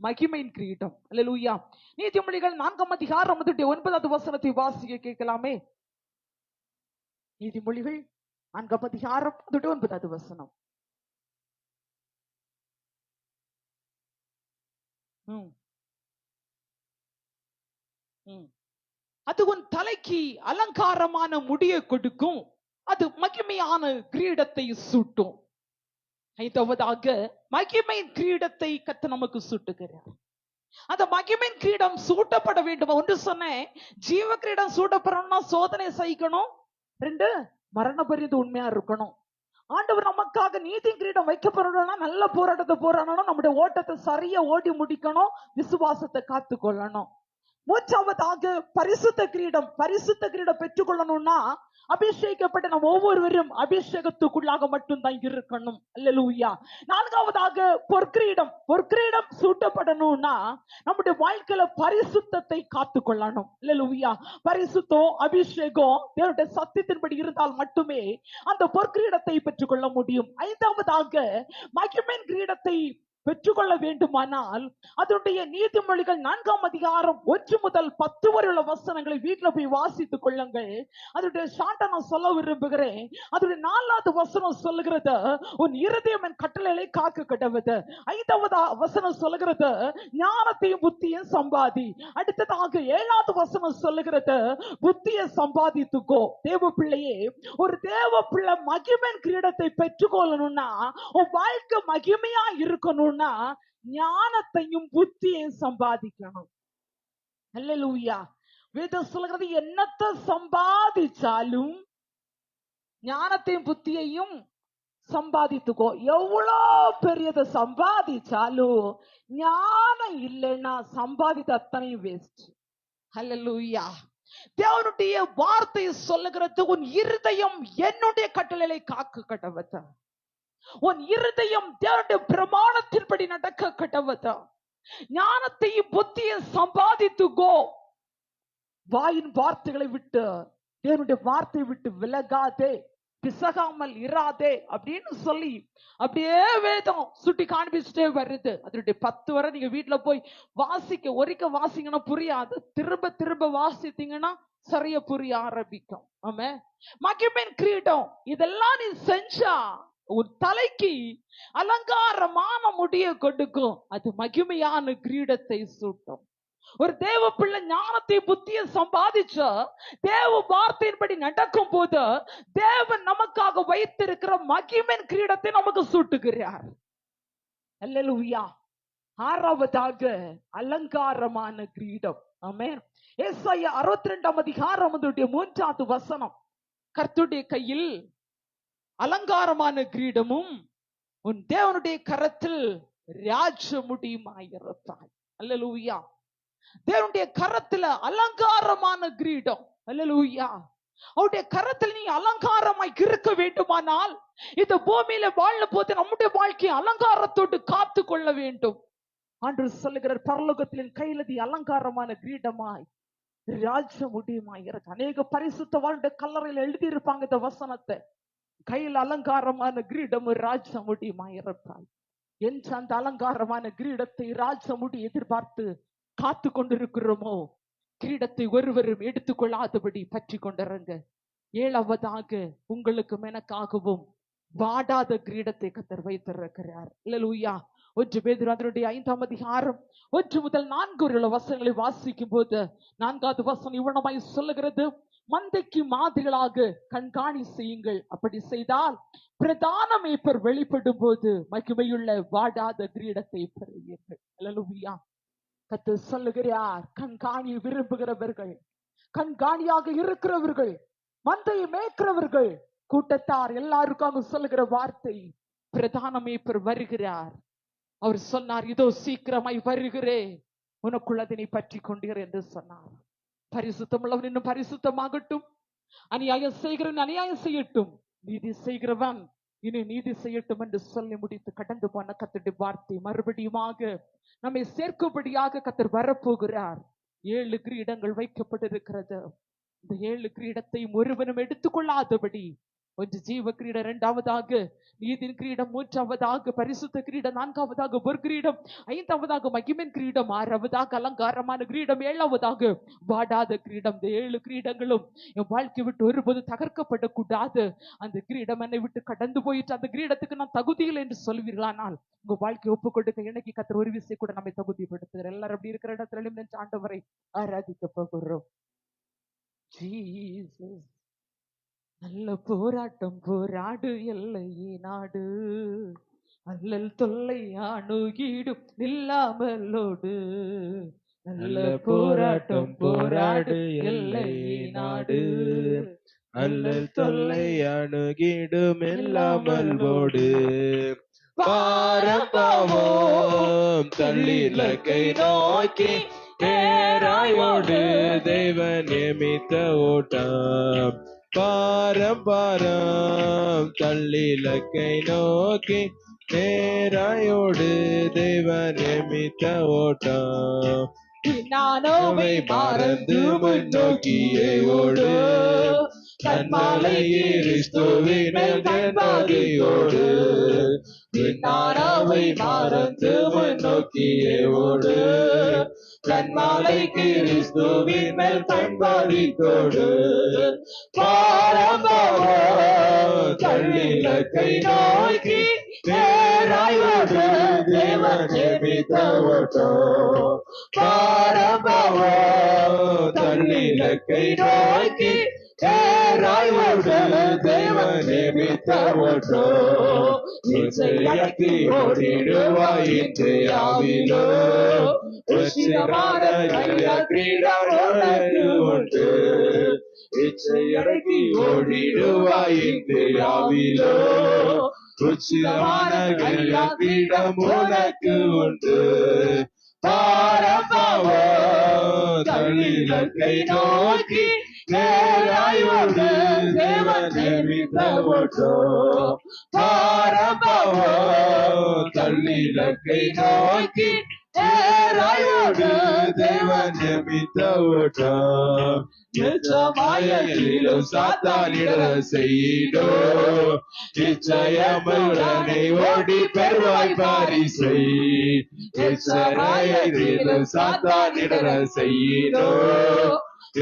மகிமையின் கிரீடம். ஹalleluya. நீதிமொழிகள் 4ஆம் அதிகாரம் 9வது வசனத்தை வாசிக்க கேட்கலாமே. நீதிமொழிகள் 4ஆம் அதிகாரம் 9வது வசனம். அது உன் தலைக்கு அலங்காரமான முடியை கொடுக்கும், அது மகிமையான கிரீடத்தை சூட்டும். 5வதாக மகிமை கிரீடத்தை கர்த்தர் நமக்கு சூட்டுகிறார். அந்த மகிமையின் கிரீடம் சூட்டப்பட வேண்டும். ஒன்று சொன்னேன், ஜீவ கிரீடம் சூட்டப்படணும்னா சோதனை சகிக்கணும். 2, மரண பரியந்த உண்மையா இருக்கணும். ஆண்டவர் நமக்காக நீதி கிரீடம் வைக்கப்படணும்னா நல்ல போராட்டத்தை போராடணும், நம்முடைய ஓட்டத்தை சரியா ஓடி முடிக்கணும், விசுவாசத்தை காத்து கொள்ளணும். 3வது பரிசுத்த கிரீடம் பெற்றுக்கொள்ளணும்னா அபிஷேகப்பட்ட நம்ம ஒவ்வொருவரும் அபிஷேகத்துக்குள்ளாக மட்டும்தான் இருக்கணும். அல்லேலூயா. 4வது பொற்கிரீடம் சூட்டப்படணும்னா நம்முடைய வாழ்க்கையில பரிசுத்தத்தை காத்து கொள்ளணும். அல்லேலூயா. பரிசுத்தம், அபிஷேகம் தேவனுடைய சத்தியத்தின்படி இருந்தால் மட்டுமே அந்த பொற்கிரீடத்தை பெற்றுக்கொள்ள முடியும். 5வது மகிமையின் கிரீடத்தை பெற்றுக்கொள்ள வேண்டுமானால் அதனுடைய நீதிமொழிகள் 4ஆம் அதிகாரம் 1 முதல் 10 வரை உள்ள வசனங்களை வீட்டுல போய் வாசித்துக் கொள்ளுங்கள். அதனுடைய ஷார்ட்டா நான் சொல்ல விரும்புகிறேன். அதனுடைய 4வது வசனம் சொல்லுகிறது, உன் இருதயம் என் கட்டளைகளை காக்க கடவுது. 5வது வசனம் சொல்லுகிறது, ஞானத்தையும் புத்தியும் சம்பாதி. அடுத்ததாக 7வது வசனம் சொல்லுகிறது, புத்தியை சம்பாதித்துக்கோ. தேவ பிள்ளையே, ஒரு தேவ பிள்ளை மகிமையின் கிரீடத்தை பெற்றுக்கொள்ளணும்னா, உன் வாழ்க்கை மகிமையா இருக்கணும், ஞானத்தையும் புத்தியையும் சம்பாதிக்கணும். அல்லேலூயா. வேதம் சொல்கிறது, என்னத்தை சம்பாதிச்சாலும் ஞானத்தையும் புத்தியையும் சம்பாதித்துக்கோ. எவ்வளவு பெரியதை சம்பாதிச்சாலும் ஞானம் இல்லைன்னா சம்பாதித்த அத்தனையும் வேஸ்ட். அல்லேலூயா. தேவனுடைய வார்த்தை சொல்லுகிறது, உன் இருதயம் என்னுடைய கட்டளைகளை காக்க கடவுது. உன் இருதயம் தேவனுடைய பிரமாணத்தின்படி நடக்க கடவுது. ஞானத்தையும் புத்தியும் சம்பாதித்துக்கோ. வாயின் வார்த்தைகளை விட்டு, தேவனுடைய வார்த்தையை விட்டு விலகாதே, பிசகாமல் இராதே அப்படின்னு சொல்லி அப்படியே வேதம் சுட்டி காண்பிச்சுட்டே வருது. அதனுடைய 10 வரை நீங்க வீட்டுல போய் ஒரிக்க வாசிங்கன்னா புரியாது. திரும்ப திரும்ப வாசித்தீங்கன்னா சரியா புரிய ஆரம்பிக்கும். ஆமா. மகிமையின் கிரீடம் இதெல்லாம் நீ செஞ்சா உன் தலைக்கு அலங்காரமான முடிய கொடுக்கும். அது மகிமையான கிரீடத்தை சூட்டும். ஒரு தேவ பிள்ளை ஞானத்தை புத்தியை சம்பாதிச்ச தேவ வார்த்தையின்படி நடக்கும் போது தேவன் நமக்காக வைத்திருக்கிற மகிமையின் கிரீடத்தை நமக்கு சூட்டுகிறார். அல்லேலூயா. 6வது அலங்காரமான கிரீடம். ஆமென். ஏசாயா 62ஆம் அதிகாரம் 3வது வசனம், கர்த்தருடைய கையில் அலங்காரமான கிரீடமும் உன் தேவனுடைய கரத்தில் ராஜ முடியுமாயிருப்பாய். அல்லேலூயா. தேவனுடைய கரத்துல அலங்காரமான கிரீடம். அல்லேலூயா. அவருடைய கரத்தில் நீ அலங்காரமாய் இருக்க வேண்டுமானால் இந்த பூமியில வாழும் போது நம்முடைய வாழ்க்கையை அலங்காரத்தோடு காத்து கொள்ள வேண்டும். ஆண்டவர் சொல்லுகிறார், பரலோகத்தின் கையிலதி அலங்காரமான கிரீடமாய் ராஜ முடியுமாய் இருக்கு. அநேக பரிசுத்தவானுடைய கல்லறையில் எழுதி இருப்பாங்க இந்த வசனத்தை. கையில் அலங்காரமான கிரீடம் ராஜ முடியுமாயிருப்பாய் என்று அந்த அலங்காரமான கிரீடத்தை ராஜ முடி எதிர்பார்த்து காத்து கொண்டிருக்கிறோமோ, கிரீடத்தை ஒருவரும் எடுத்துக்கொள்ளாதபடி பற்றி கொண்டிருங்க. 7வதாக உங்களுக்கும் எனக்காகவும் வாடாத கிரீடத்தை கர்த்தர் வைத்திருக்கிறார். அல்லேலூயா. 1 பேதுரு அதனுடைய 5ஆம் அதிகாரம் 1 முதல் 4 உள்ள வசனங்களை வாசிக்கும் போது 4வது வசனம் இவ்வளமாய் சொல்லுகிறது, மந்தைக்கு மாதிரிகளாக கண்காணி செய்யுங்கள். அப்படி செய்தால் பிரதான மேய்ப்பர் வெளிப்படும் போது மகிமையுள்ள வாடாத கிரீடத்தை பெறுவீர்கள். அல்லேலூயா. கர்த்தர் சொல்லுகிறார், கண்காணி விரும்புகிறவர்கள், கண்காணியாக இருக்கிறவர்கள், மந்தையை மேய்க்கிறவர்கள் கூட்டத்தார் எல்லாருக்காக சொல்லுகிற வார்த்தை, பிரதான மேய்ப்பர் வருகிறார். அவர் சொன்னார், இதோ சீக்கிரமாய் வருகிறேன், உனக்குள்ளதனை பற்றி கொண்டீர் என்று சொன்னார். பரிசுத்தம் உள்ளவன் இன்னும் பரிசுத்தமாகட்டும், அநியாயம் செய்கிறவன் அநியாயம் செய்யட்டும், நீதி செய்கிறவன் இன்னும் நீதி செய்யட்டும் என்று சொல்லி முடித்து கடந்து போன கர்த்தருடைய வார்த்தை மறுபடியுமாக நம்மை சேர்க்கும்படியாக கர்த்தர் வரப்போகிறார். 7 கிரீடங்கள் வைக்கப்பட்டிருக்கிறது. இந்த 7 கிரீடத்தையும் ஒருவனும் எடுத்துக்கொள்ளாதபடி, 1 ஜீவ கிரீடம், 2வதாக நீதியின் கிரீடம், 3வதாக பரிசுத்த கிரீடம், 4வதாக பொற்கிரீடம், 5வதாக மகிமையின் கிரீடம், 6வதாக அலங்காரமான கிரீடம், 7வதாக வாடாத கிரீடம். இந்த 7 கிரீடங்களும் என் வாழ்க்கை விட்டு ஒருபோது தகர்க்கப்படக்கூடாது. அந்த கிரீடம் என்னை விட்டு கடந்து போயிட்டு அந்த கிரீடத்துக்கு நான் தகுதியில் என்று சொல்வீர்களானால் உங்க வாழ்க்கை ஒப்பு கொடுக்க எனக்கு கர்த்தர் ஒரு விஷயம் கூட நம்மை தகுதிப்படுத்துகிறார். எல்லாரும் அப்படி இருக்கிற இடத்துல ஆண்டவரை ஆராதிக்க போகிறோம். ஜீசஸ். நல்ல போராட்டம் போராடு எல்லையே நாடு, அல்லல் தொல்லை அணுகிடும் நில்லாமலோடு நல்ல போராட்டம் போராடு எல்லை நாடு. அல்லல் தொல்லை அணுகிடும் இல்லாமல் ஓடு. பாரம் பாவோம் தள்ளி இலக்கை நோக்கி நேராயோடு தேவன் நியமித்த ஓட்டம். பாரம் பாரம் தள்ளி இலக்கை நோக்கி நேராயோடு தேவன் நியமித்த ஓட்டம். நானோவை மறந்து முன்னோக்கியே ஓடு. கண்மலை கிறிஸ்துவின் நோக்கியோடு. நானோவை மறந்து முன்னோக்கியே ஓடு. கண்மலை கிறிஸ்துவின் மேல் பண்பாடிக்கோடு. பாரம்பரம் தள்ளி இலக்கை நோக்கி நேராயோடு தேவன் நியமித்த ஓட்டம். பாரம்பரம் தள்ளி இலக்கை நோக்கி நேராயோடு தேவன் நியமித்த ஓட்டம். இசையத்தி ஓடிடுவாய் இன்று ஆவிலோ. கிரீடம் உண்டு. இச்சையடக்கி ஓடிடுவாய் இன்று ஆவிலோ. ருச்சிதமான கிரீடம் உனக்கு உண்டு. பாரம்பரம் தள்ளி இலக்கை நோக்கி நேராயோடு தேவன் நியமித்த ஓட்டம். பாரம்பரம் தள்ளி இலக்கை நோக்கி நேராயோடு தேவன் நியமித்த ஓட்டம். எச்சமாயிலும் சாத்தானிட செய்தோ. இச்சயமுடனே ஓடி பெறுவாய் பாரிசை. எச்சமாயிலும் சாத்தானிட செய்தோ.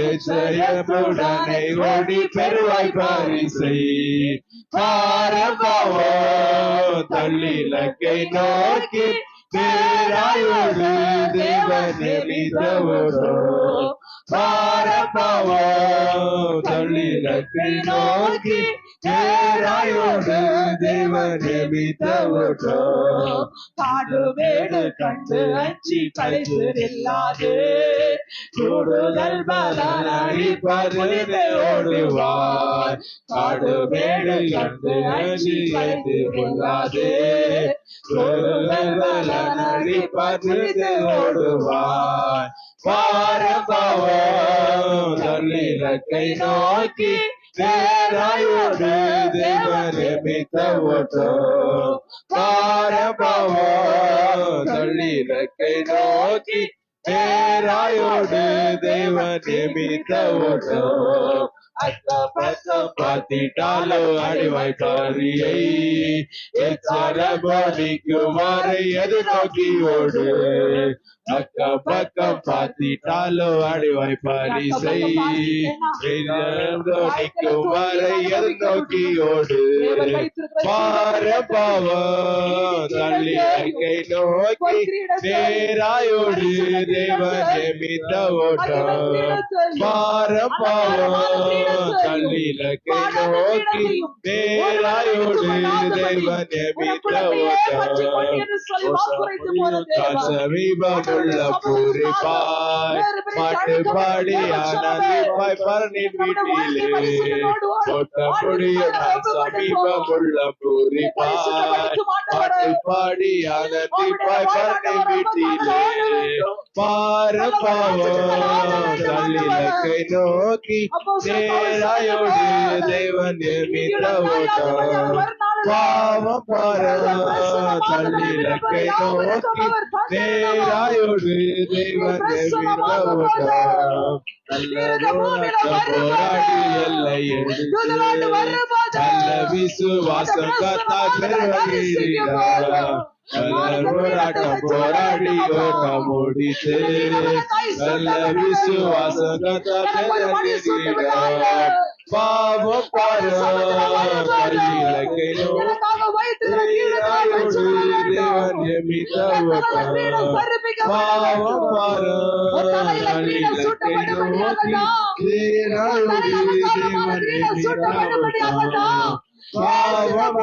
எச்சயமுடனே ஓடி பெறுவாய் பாரிசை. பாரம்பரம் தள்ளி இலக்கை நோக்கி நேராயோடு தேவன் நியமித்த ஓட்டம். பாரம்பரம் தள்ளி இலக்கை நோக்கி நேராயோடு தேவன் நியமித்த ஓட்டம். காடுமேடு கண்டு அஞ்சி கழித்து நில்லாது. கூடுதல் பலன் அளிப்பது ஓடுவார். காடுமேடு கண்டு அஞ்சி கழித்து கொள்ளாது. கூடுதல் பலன் அளிப்பது ஓடுவார். பாரம்பரம் தள்ளி இலக்கை நோக்கி நேராயோடு தேவன் நியமித்த ஓட்டம். பாரம்பரம் தள்ளி இலக்கை நோக்கி நேராயோடு தேவன் நியமித்த ஓட்டம். அக்கம் பக்கம் பார்த்திட்டாலோ அடிவாய் காரியை. எச்சரபடிக்குமாறு எதிர்நோக்கி ஓடு. அக்கம் பக்கம் பார்த்திட்டாலோ அடிவாய் பாரிசை. எதிர்நோக்குமாறு எதிர்நோக்கி ஓடு. பாரம்பரம் தள்ளி இலக்கை நோக்கி நேராயோடு தேவன் நியமித்த ஓட்டம். பாரம்பரம் தள்ளி இலக்கை நோக்கி நேராயோடு தேவன் நியமித்த ஓட்டம். சமீபமுள்ள பூரிப்பாய் பாட்டு பாடி ஆனந்திப்பாய் பரனின் வீட்டிலே. ஒட்டமுடியும் சமீபமுள்ள பூரிப்பாய் பாட்டு பாடி ஆனந்திப்பாய் பரனின் வீட்டிலே. பாரம்பரம் தள்ளி இலக்கை நோக்கி நேராயோடு தேவன் நியமித்த ஓட்டம். பாவம் தள்ளி இலக்கை நோக்கி நேராயோடு தேவன் நியமித்த ஓட்டம். போராடி எல்லை எடுத்து நல்ல விசுவாசம் கத்தால் பெறுவீர்கள். போராட்டம் போராடி ஓட்டம் முடித்து நல்ல விசுவாசம் கத்தால் பெறுவீர்கள். பாவம் தள்ளி இலக்கை நோக்கி நேராயோடு தேவன் நியமித்த ஓட்டம். பாவம் தள்ளி இலக்கை நோக்கி நேராயோடு தேவன் நியமித்த ஓட்டம். பாவம்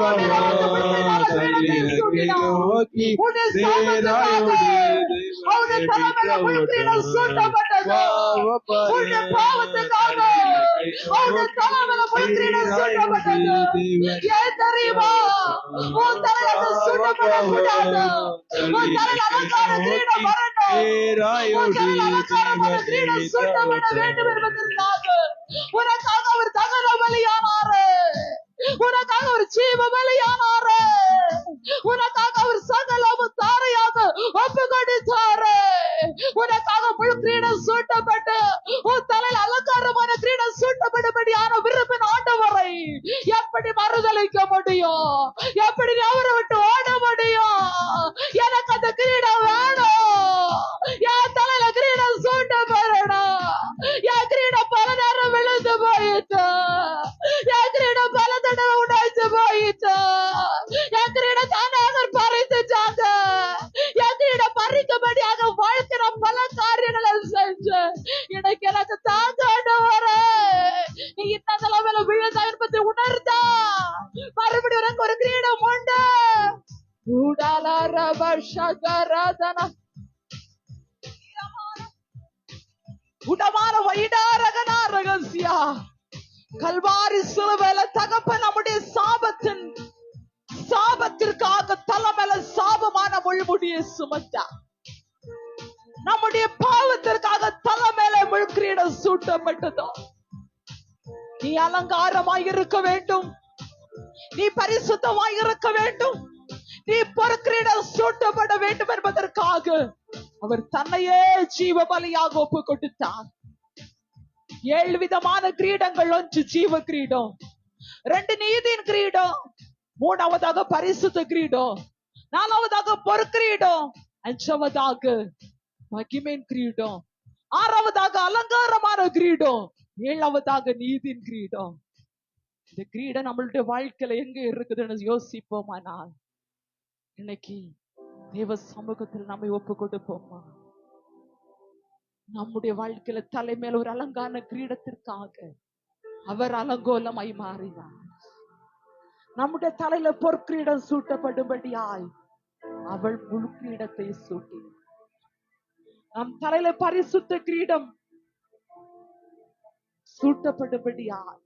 தள்ளி இலக்கை நோக்கி உன்னுடைய சாபத்துக்காக அவருடைய தலைமையில முழுக்கிரீடம் சூட்டப்பட்டது. உன்னுடைய பாவத்துக்காக அவருடைய தலைமையில முழுக்கிரீடம் சூட்டப்பட்டது. ஏன் தெரியுமா? உன் தலையில சூட்டப்படக்கூடாது. உன் தலையில அலங்கார கிரீடம் வரணும். உன் தலையில அலங்காரமான கிரீடம் சூட்டப்பட வேண்டும் என்பதற்காக உனக்காக அவர் தகன பலியானாரு. உனக்காக ஒரு ஜீவ பலியானாரு. உனக்காக அவர் சகலமும் தாரையாக ஒப்பு கொடுத்தாரு. உனக்காக முழு கிரீடம் சூட்டப்பட்டு உன் தலையில் அலங்காரமான கிரீடம் சூட்டப்படும்படியான விரும்பின் ஆண்டவரை எப்படி மறுதளிக்க முடியும்? எப்படி நீ அவரை விட்டு ஓட முடியும்? எனக்கு அந்த கிரீடம் வேணும். என் தலையில கிரீடம் சூட்டப்படணும். என் கிரீடம் பல நேரம் விழுந்து போயிட்டு, என் கிரீடம் பல தடவை உடைச்சு போயிட்டு, என் கிரீடம் தானாக பறித்துட்டாங்க. என் கிரீடம் பறிக்கும்படியாக வாழ்க்கிற பல காரியங்களை செஞ்சு இன்னைக்கு எனக்கு தாங்க வர நீ இந்த நிலைமையில விழுந்தா என்பதை உணர்ந்தா மறுபடியும் உனக்கு ஒரு கிரீடம் உண்டு. உடமான வைடாரகனா ரகசியா கல்வாரி சிலுவையில தகப்பன் நம்முடைய சாபத்திற்காக தலைமையில சாபமான முள்முடியை சுமந்தா. நம்முடைய பாவத்திற்காக தலைமையில முழுக்கிரீடம் சூட்டப்பட்டதோ. நீ அலங்காரமாய் இருக்க வேண்டும். நீ பரிசுத்தமாய் இருக்க வேண்டும். நீ பொற்கிரீடம் சூட்டப்பட வேண்டும் என்பதற்காக அவர் தன்னையே ஜீவ பலியாக ஒப்பு கொடுத்தார். 7 விதமான கிரீடங்கள். 1 ஜீவ கிரீடம், 2 நீதியின் கிரீடம், 3வதாக பரிசுத்த கிரீடம், 4வதாக பொற்கிரீடம், 5வதாக மகிமையின் கிரீடம், 6வதாக அலங்காரமான கிரீடம், 7வதாக நீதியின் கிரீடம். இந்த கிரீடம் நம்மளுடைய வாழ்க்கையில எங்க இருக்குதுன்னு யோசிப்போமானால் இன்னைக்கு தேவ சமூகத்தில் நம்மை ஒப்பு கொடுப்போமா? நம்முடைய வாழ்க்கையில தலைமையில ஒரு அலங்கார கிரீடத்திற்காக அவர் அலங்கோலமாய் மாறினார். நம்முடைய தலையில பொற்கிரீடம் சூட்டப்படும்படியாய் அவள் முழு கிரீடத்தை சூட்டினார். நம் தலையில பரிசுத்த கிரீடம் சூட்டப்படும்படியாய்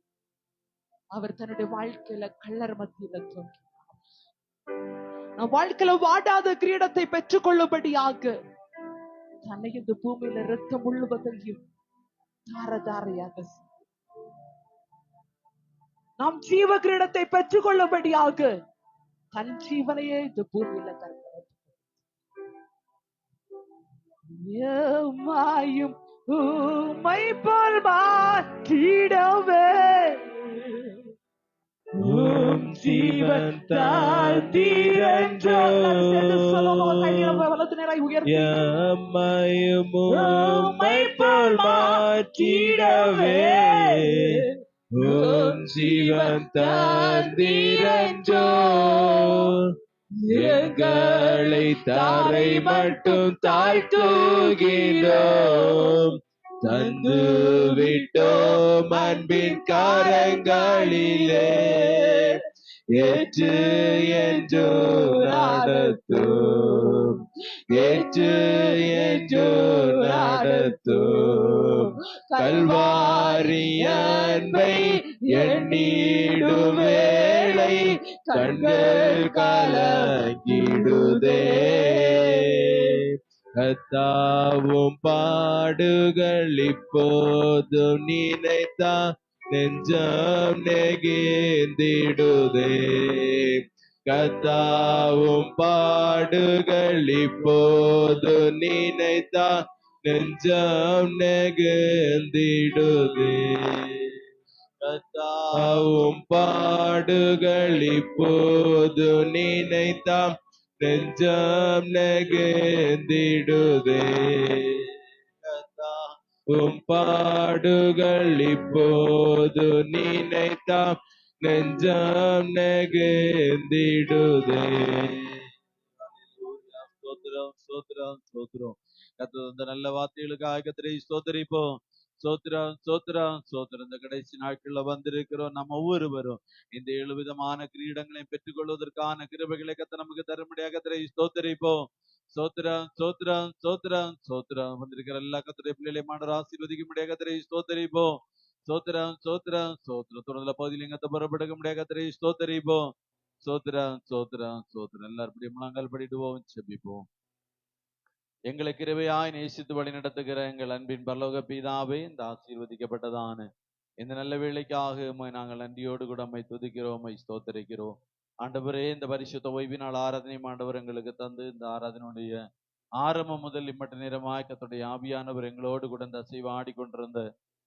அவர் தன்னுடைய வாழ்க்கையில கள்ளர் மத்தியில தோன்றினார். நம் வாழ்க்கையில வாடாத கிரீடத்தை பெற்றுக் கொள்ளும்படியாக தன்னை இந்த பூமியில ரத்தம் முழுவதையும் தாரதாரையாக நாம் ஜீவ கிரீடத்தை பெற்றுக் கொள்ளும்படியாக தன் ஜீவனையே இந்த பூமியில தருகிறார். உம்மை போல் மாற்றிடவே ஜீவன் தாழ்த்தீரன்றோ. வலது நேராய் உயர்த்தி உம்மை போல் மாற்றிடவே ஜீவன் தாழ்த்தீரன்றோ. எங்களை தாரை மட்டும் தாழ்த்துகிறோம். தந்து விட்டோம் அன்பின் காரங்களிலே. ஏற்று என்றோ நடத்தும், ஏற்று என்றோ நடத்தும். கல்வாரி அன்பை எண்ணிடும் வேளை கண்கள் கலங்கிடுதே. கர்த்தாவும் பாடுகள் இப்போதும் நினைத்தா நெஞ்சம் நெகிழ்ந்திடுதே. கர்த்தாவும் பாடுகள் இப்போது நினைத்தா நெஞ்சம் நெகிழ்ந்திடுதே. கர்த்தாவும் பாடுகள் இப்போது நினைத்தா நெஞ்சம் நெகிழ்ந்திடுதே. கர்த்தாவும் பாடுகள் இப்போது நினைத்தா நெஞ்சம் நெகிழ்ந்திடுதே. ஸ்தோத்திரம் ஸ்தோத்திரம் ஸ்தோத்திரம். கர்த்தர் அந்த நல்ல வார்த்தைகளுக்காக கர்த்தரை ஸ்தோத்திரிப்போம். சோத்திரம் சோத்திரம் சோத்திரம். இந்த கடைசி நாட்கள்ல வந்திருக்கிறோம் நம்ம ஒவ்வொருவரும் இந்த 7 விதமான கிரீடங்களையும் பெற்றுக்கொள்வதற்கான கிருபைகளை கத்த நமக்கு தரும்படியாக கத்தரை ஸ்தோத்திரிப்போம். சோத்திரம் சோத்திரம் சோத்திரம் சோத்திரம். வந்திருக்கிற எல்லா கத்தருடைய பிள்ளைகளை மாண்டவர் ஆசீர்வதிக்கும்படியாக கத்தரை ஸ்தோத்திரிப்போம். சோத்திரம் சோத்திரம் சோத்திரம். தொடர்ந்துள்ள பகுதியில் எங்கத்த புறப்படுக்க முடியாது கத்தரை ஸ்தோத்திரிப்போம். சோத்திரம் சோத்திரம் சோத்திரம். எல்லாரும் முழங்கால் படிடுவோம், செபிப்போம். எங்களை கிருபையாய் நேசித்து வழி நடத்துகிற எங்கள் அன்பின் பரலோக பிதாவே, இந்த ஆசீர்வதிக்கப்பட்டதான இந்த நல்ல வேளைக்காக உம்மை நாங்கள் நன்றியோடு கூட உம்மை துதிக்கிறோம், உம்மை ஸ்தோத்தரிக்கிறோம். ஆண்டவரே, இந்த பரிசுத்த ஓய்வினால் ஆராதனை ஆண்டவர் எங்களுக்கு தந்து இந்த ஆராதனுடைய ஆரம்பம் முதல் இம்மட்ட நேரமாய் கர்த்தருடைய ஆவியானவர் எங்களோடு கூட இந்த அசைவு ஆடிக்கொண்டிருந்த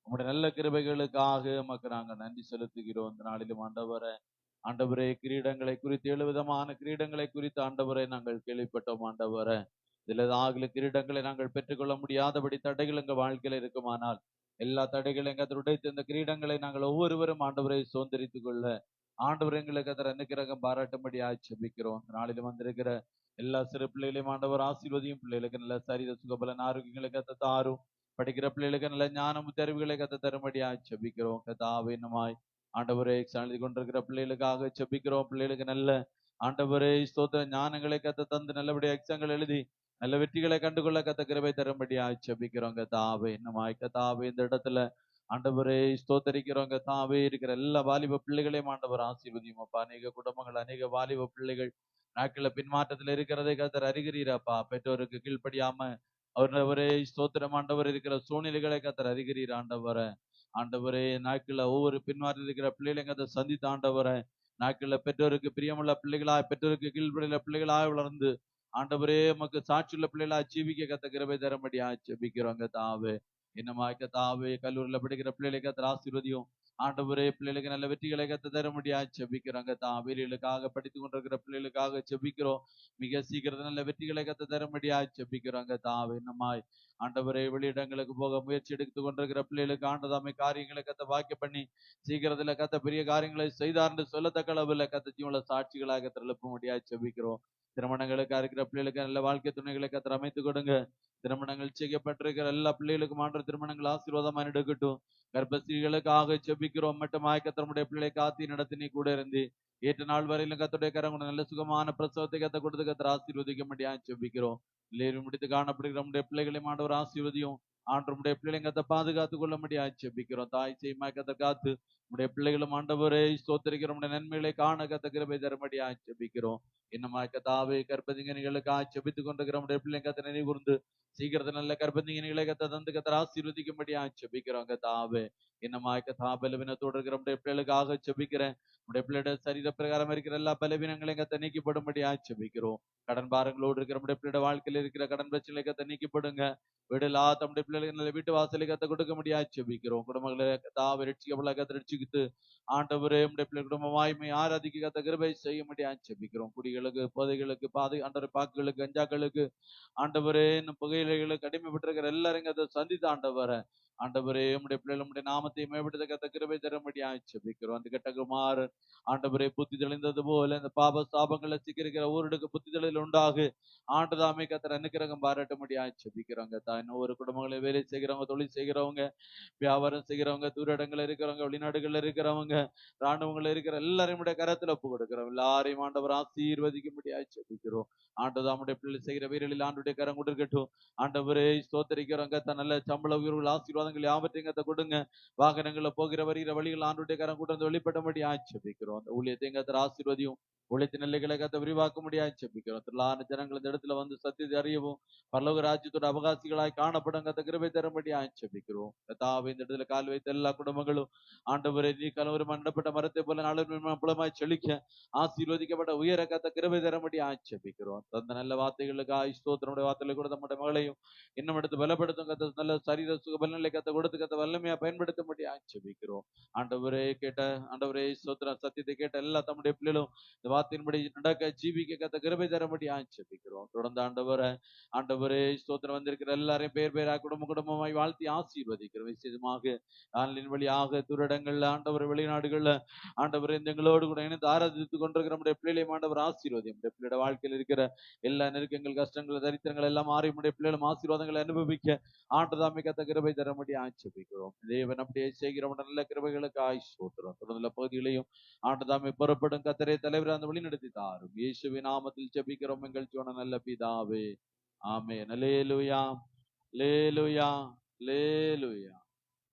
உம்முடைய நல்ல கிருபைகளுக்காக உமக்கு நாங்கள் நன்றி செலுத்துகிறோம். இந்த நாளிலும் ஆண்டவரே கிரீடங்களை குறித்து 7 விதமான கிரீடங்களை குறித்து ஆண்டவரை நாங்கள் கேள்விப்பட்டோம். ஆண்டவரே, இதுல ஆகிய கிரீடங்களை நாங்கள் பெற்றுக்கொள்ள முடியாதபடி தடைகள் எங்க வாழ்க்கையில இருக்குமானால் எல்லா தடைகளும் எங்க உடைத்து இந்த கிரீடங்களை நாங்கள் ஒவ்வொருவரும் ஆண்டவரை சுதந்திரித்துக் கொள்ள ஆண்டவர் எங்களுக்கு அதர் அனுக்கிரகம் பாராட்டும்படி ஆட்சேபிக்கிறோம். நாளிலும் வந்திருக்கிற எல்லா சிறு பிள்ளைகளையும் ஆண்டவர் ஆசீர்வதியும். பிள்ளைகளுக்கு நல்ல சரீர சுகபலன் ஆரோக்கியங்களை கத்த தாரும். படிக்கிற பிள்ளைகளுக்கு நல்ல ஞானம் தெரிவுகளை கத்த தரும்படி ஆட்சேபிக்கிறோம். கத்தாவே நம்மாய் ஆண்டவரை எழுதி கொண்டிருக்கிற பிள்ளைகளுக்காக செபிக்கிறோம். பிள்ளைகளுக்கு நல்ல ஆண்டவரே ஸ்தோத்திர ஞானங்களை கத்த தந்து நல்லபடியா எக்ஸாம்கள் எழுதி நல்ல வெற்றிகளை கண்டுகொள்ள கத்த கிருபை தரும்படி ஆட்சேபிக்கிறோம். கத்தாவே நம்மாய் கத்தாவே இந்த இடத்துல ஆண்டவரே ஸ்தோத்தரிக்கிறோம். கத்தாவே இருக்கிற எல்லா வாலிப பிள்ளைகளையும் ஆண்டவர் ஆசீர்வதியும் அப்பா. அநேக குடும்பங்கள் அநேக வாலிப பிள்ளைகள் நாட்கள பின்மாற்றத்தில் இருக்கிறதை கத்தர் அறிகிறீரப்பா. பெற்றோருக்கு கீழ்ப்படியாம அவரவரே ஸ்தோத்திரம் ஆண்டவர் இருக்கிற சூழ்நிலைகளை கத்தர் அறிகிறீர். ஆண்டவரே நாட்கள ஒவ்வொரு பின்மாற்றி இருக்கிற பிள்ளைகளை கத்தர் சந்தித்த ஆண்டவரை நாட்கள பெற்றோருக்கு பிரியமுள்ள பிள்ளைகளாய் பெற்றோருக்கு கீழ்ப்படியுள்ள பிள்ளைகளாய் வளர்ந்து ஆண்டவரே உமக்கு சாட்சியுள்ள பிள்ளைகளா ஜீவிக்க கத்த கிருபை தரும்படி ஜெபிக்கிறோம். கத்தாவே இன்னமாய் கத்தாவே கல்லூரியில படிக்கிற பிள்ளைகளை கத்தர் ஆசீர்வதியும். ஆண்டவரே பிள்ளைகளுக்கு நல்ல வெற்றிகளை கத்த தரும்படி ஜெபிக்கிறோம். வீரர்களுக்காக படித்துக் கொண்டிருக்கிற பிள்ளைகளுக்காக ஜெபிக்கிறோம். மிக சீக்கிரம் நல்ல வெற்றிகளை கத்த தரும்படி ஜெபிக்கிறோம். கத்தாவே இன்னமாய் ஆண்டவரே வெளியிடங்களுக்கு போக முயற்சி எடுத்துக் கொண்டிருக்கிற பிள்ளைகளுக்கு ஆண்டதாமை காரியங்களை கத்த வாக்கிய பண்ணி சீக்கிரத்துல கத்த பெரிய காரியங்களை செய்தார் என்று சொல்லத்தக்க அளவுல கத்த ஜீவன சாட்சிகளாக எழுப்ப முடியாது ஜெபிக்கிறோம். திருமணங்களுக்காக இருக்கிற பிள்ளைகளுக்கு நல்ல வாழ்க்கை துணைகளை கத்தர் அமைத்துக் கொடுங்க. திருமணங்கள் செய்யப்பட்டிருக்கிற எல்லா பிள்ளைகளுக்கும் ஆண்டு திருமணங்கள் ஆசீர்வாதமா எடுக்கட்டும். கர்ப்பஸ்திரீகளுக்காக ஜெபிக்கிறோம். மட்டுமாய் கத்தருடைய பிள்ளை காத்தி நடத்தி நீ கூட இருந்து ஏற்ற நாள் வரையிலும் கத்தருடைய கரம் நல்ல சுகமான பிரசவத்தை கத்த கொடுத்து கத்தர் ஆசீர்வதிக்க முடியாது ஜெபிக்கிறோம். இல்லையும் முடித்து காணப்படுகிற நம்முடைய பிள்ளைகளை ஆண்டவர் ஆசீர்வதியும். ஆண்டவருடைய பிள்ளைங்க கத்த பாதுகாத்துக் கொள்ள முடியாது ஜெபிக்கிறோம். தாய் செய்யுமா கத்த காத்து நம்முடைய பிள்ளைகளும் ஆண்டவரை ஸ்தோத்திரிக்கிற நம்முடைய நன்மைகளை காண கத்த கிருபை தரும்படி ஜெபிக்கிறோம். இன்னமாய் கத்தாவே கர்ப்பதிங்கனிகளுக்கு ஜெபித்துக் கொண்டிருக்கிற நம்முடைய பிள்ளைங்க கத்த நினைவு கூர்ந்து சீக்கிரத்தில் நல்ல கர்ப்பதிங்கனிகளை கத்த தந்து கத்தர் ஆசீர்வதிக்கும்படி ஜெபிக்கிறோம். கத்தாவே இன்னமாய் கத்தா பலவீனத்தோடு இருக்கிற நம்முடைய பிள்ளைகளுக்காக ஜெபிக்கிறேன். நம்முடைய பிள்ளைட சரீர பிரகாரம் இருக்கிற எல்லா பலவீனங்களையும் கத்த நீக்கப்படும்படி ஜெபிக்கிறோம். கடன் பாரங்களோடு இருக்கிற நம்முடைய பிள்ளைட வாழ்க்கையில் இருக்கிற கடன் பிரச்சனை கத்த நீக்கப்படுங்க. வீடுலா தம்முடைய பிள்ளைகளுக்கு நல்ல வீட்டு வாசலை கத்த கொடுக்க முடியாது ஜெபிக்கிறோம். குடும்பங்களை கத்தாவை ரட்சிக்கப்பட கத்த ரட்சிக்கிட்டு ஆண்டவரே நம்முடைய பிள்ளை குடும்பமாய்மை ஆராதிக்க கத்த கிருபை செய்ய முடியாது ஜெபிக்கிறோம். குடிகளுக்கு போதைகளுக்கு ஆண்டவர் பாக்குகளுக்கு கஞ்சாக்களுக்கு ஆண்டவரே இன்னும் புகையிலைகளுக்கு அடிமைப்பட்டிருக்கிற எல்லாரும் அதை சந்தித்து ஆண்டவரே நம்முடைய பிள்ளைகள் நம்முடைய நாமத்தை மேம்படுத்த கத்த கிருபை தரும்படி ஜெபிக்கிறோம். அந்த கெட்ட குமாரன் ஆண்டவரே புத்தி தெளிந்தது போல இந்த பாப சாபங்களை சிக்கிருக்கிற ஊருக்கு புத்தி தெளிதல் உண்டாகு. ஆண்டதாமே கத்தர் அனுக்கிரகம் பாராட்டும்படி ஜெபிக்கிறோம். இன்னும் ஒரு குடும்பங்களை வேலை செய்கிறவங்க, தொழில் செய்கிறவங்க, வியாபாரம் செய்கிறவங்க, தூர இடங்கள்ல இருக்கிறவங்க, வெளிநாடுகள்ல இருக்கிறவங்க, ராணுவங்கள்ல இருக்கிற எல்லாரையும் கரத்துல ஒப்பு கொடுக்கிறோம். எல்லாரையும் ஆண்டவர் ஆசீர்வதிக்கும்படி ஜெபிக்கிறோம். ஆண்டதாமுடைய பிள்ளை செய்கிற வீரர்களில் ஆண்டுடைய கரம் கொடுக்கட்டும். ஆண்டவரே ஸ்தோத்திரிக்கிறவங்க நல்ல சம்பள உயர்வுகள் ஆசீர்வாதங்கள் யாவற்றையும் கத்த கொடுங்க. வாகனங்கள்ல போகிற வருகிற வழிகள் ஆண்டுடைய கரம் கொண்டு வெளிப்பட்டபடி ஜெபிக்கிறோம். அந்த ஊழியத்தை கத்தர் ஆசீர்வதியும். உழைத்து நிலைகளை கத்த விரிவாக்க முடியாது ஜெபிக்கிறோம். திரளான ஜனங்கள் இந்த இடத்துல வந்து சத்தியத்தை அறியவும் பரலோக ராஜ்யத்தோட அவகாசிகளாய் காணப்படும் கத்த கிருபை தரும்படி ஜெபிக்கிறோம். கத்தாவை இந்த இடத்துல கால் வைத்த எல்லா குடும்பங்களும் ஆண்டவரே நீ கலவரு மண்டப்பட்ட மரத்தை போல நாளுமாய் செழிக்க ஆசீர்வதிக்கப்பட்ட உயர கத்த கிருபை தரும்படி ஜெபிக்கிறோம். தந்த நல்ல வார்த்தைகளுக்கு ஸ்தோத்திரமுடைய வார்த்தைகளை கூட நம்முடைய மகளையும் இன்னும் எடுத்து பலப்படுத்தும் கத்த நல்ல சரீர சுகபலநிலை கத்த கொடுத்து கத்த வல்லமையா பயன்படுத்தும்படி ஜெபிக்கிறோம். ஆண்டவரே ஸ்தோத்திர சத்தியத்தை கேட்ட எல்லா தம்முடைய பிள்ளைகளும் இந்த வார்த்தையின்படி நடக்க ஜீவிக்க கத்த கிருபை தரும்படி ஜெபிக்கிறோம். தொடர்ந்து ஆண்டவரே ஸ்தோத்திரம் வந்திருக்கிற எல்லாரையும் பேர் பேராக குடும்பமாய் வாழ்த்தி ஆசீர்வதிக்கிறோம். விசேஷமாக ஆன்லைன் வழியாக துரிடங்கள்ல ஆண்டவர் வெளிநாடுகள்ல ஆண்டவர் எங்களோடு கூட இணைந்து ஆராதித்துக் கொண்டிருக்கிற நம்முடைய பிள்ளைகளையும் ஆண்டவர் ஆசீர்வதி. நம்முடைய பிள்ளையோட வாழ்க்கையில் இருக்கிற எல்லா நெருக்கங்கள், கஷ்டங்கள், தரித்திரங்கள் எல்லாம் மாறி நம்முடைய பிள்ளைகளும் ஆசீர்வாதங்களை அனுபவிக்க ஆண்டதாமை கத்த கிருபை தரும்படி ஜெபிக்கிறோம். தேவன் அப்படியே செய்கிற நல்ல கிருபைகளுக்கு ஸ்தோத்திரம். தொடர்ந்துள்ள பகுதிகளையும் ஆண்டதாமை புறப்படும் கத்தரே தலைவர் அந்த வழி நடத்தி தாரும். இயேசுவின் நாமத்தில் ஜெபிக்கிறோம் எங்கள் சொன்ன நல்ல பிதாவே, ஆமென். அல்லேலூயா, அல்லேலூயா, அல்லேலூயா.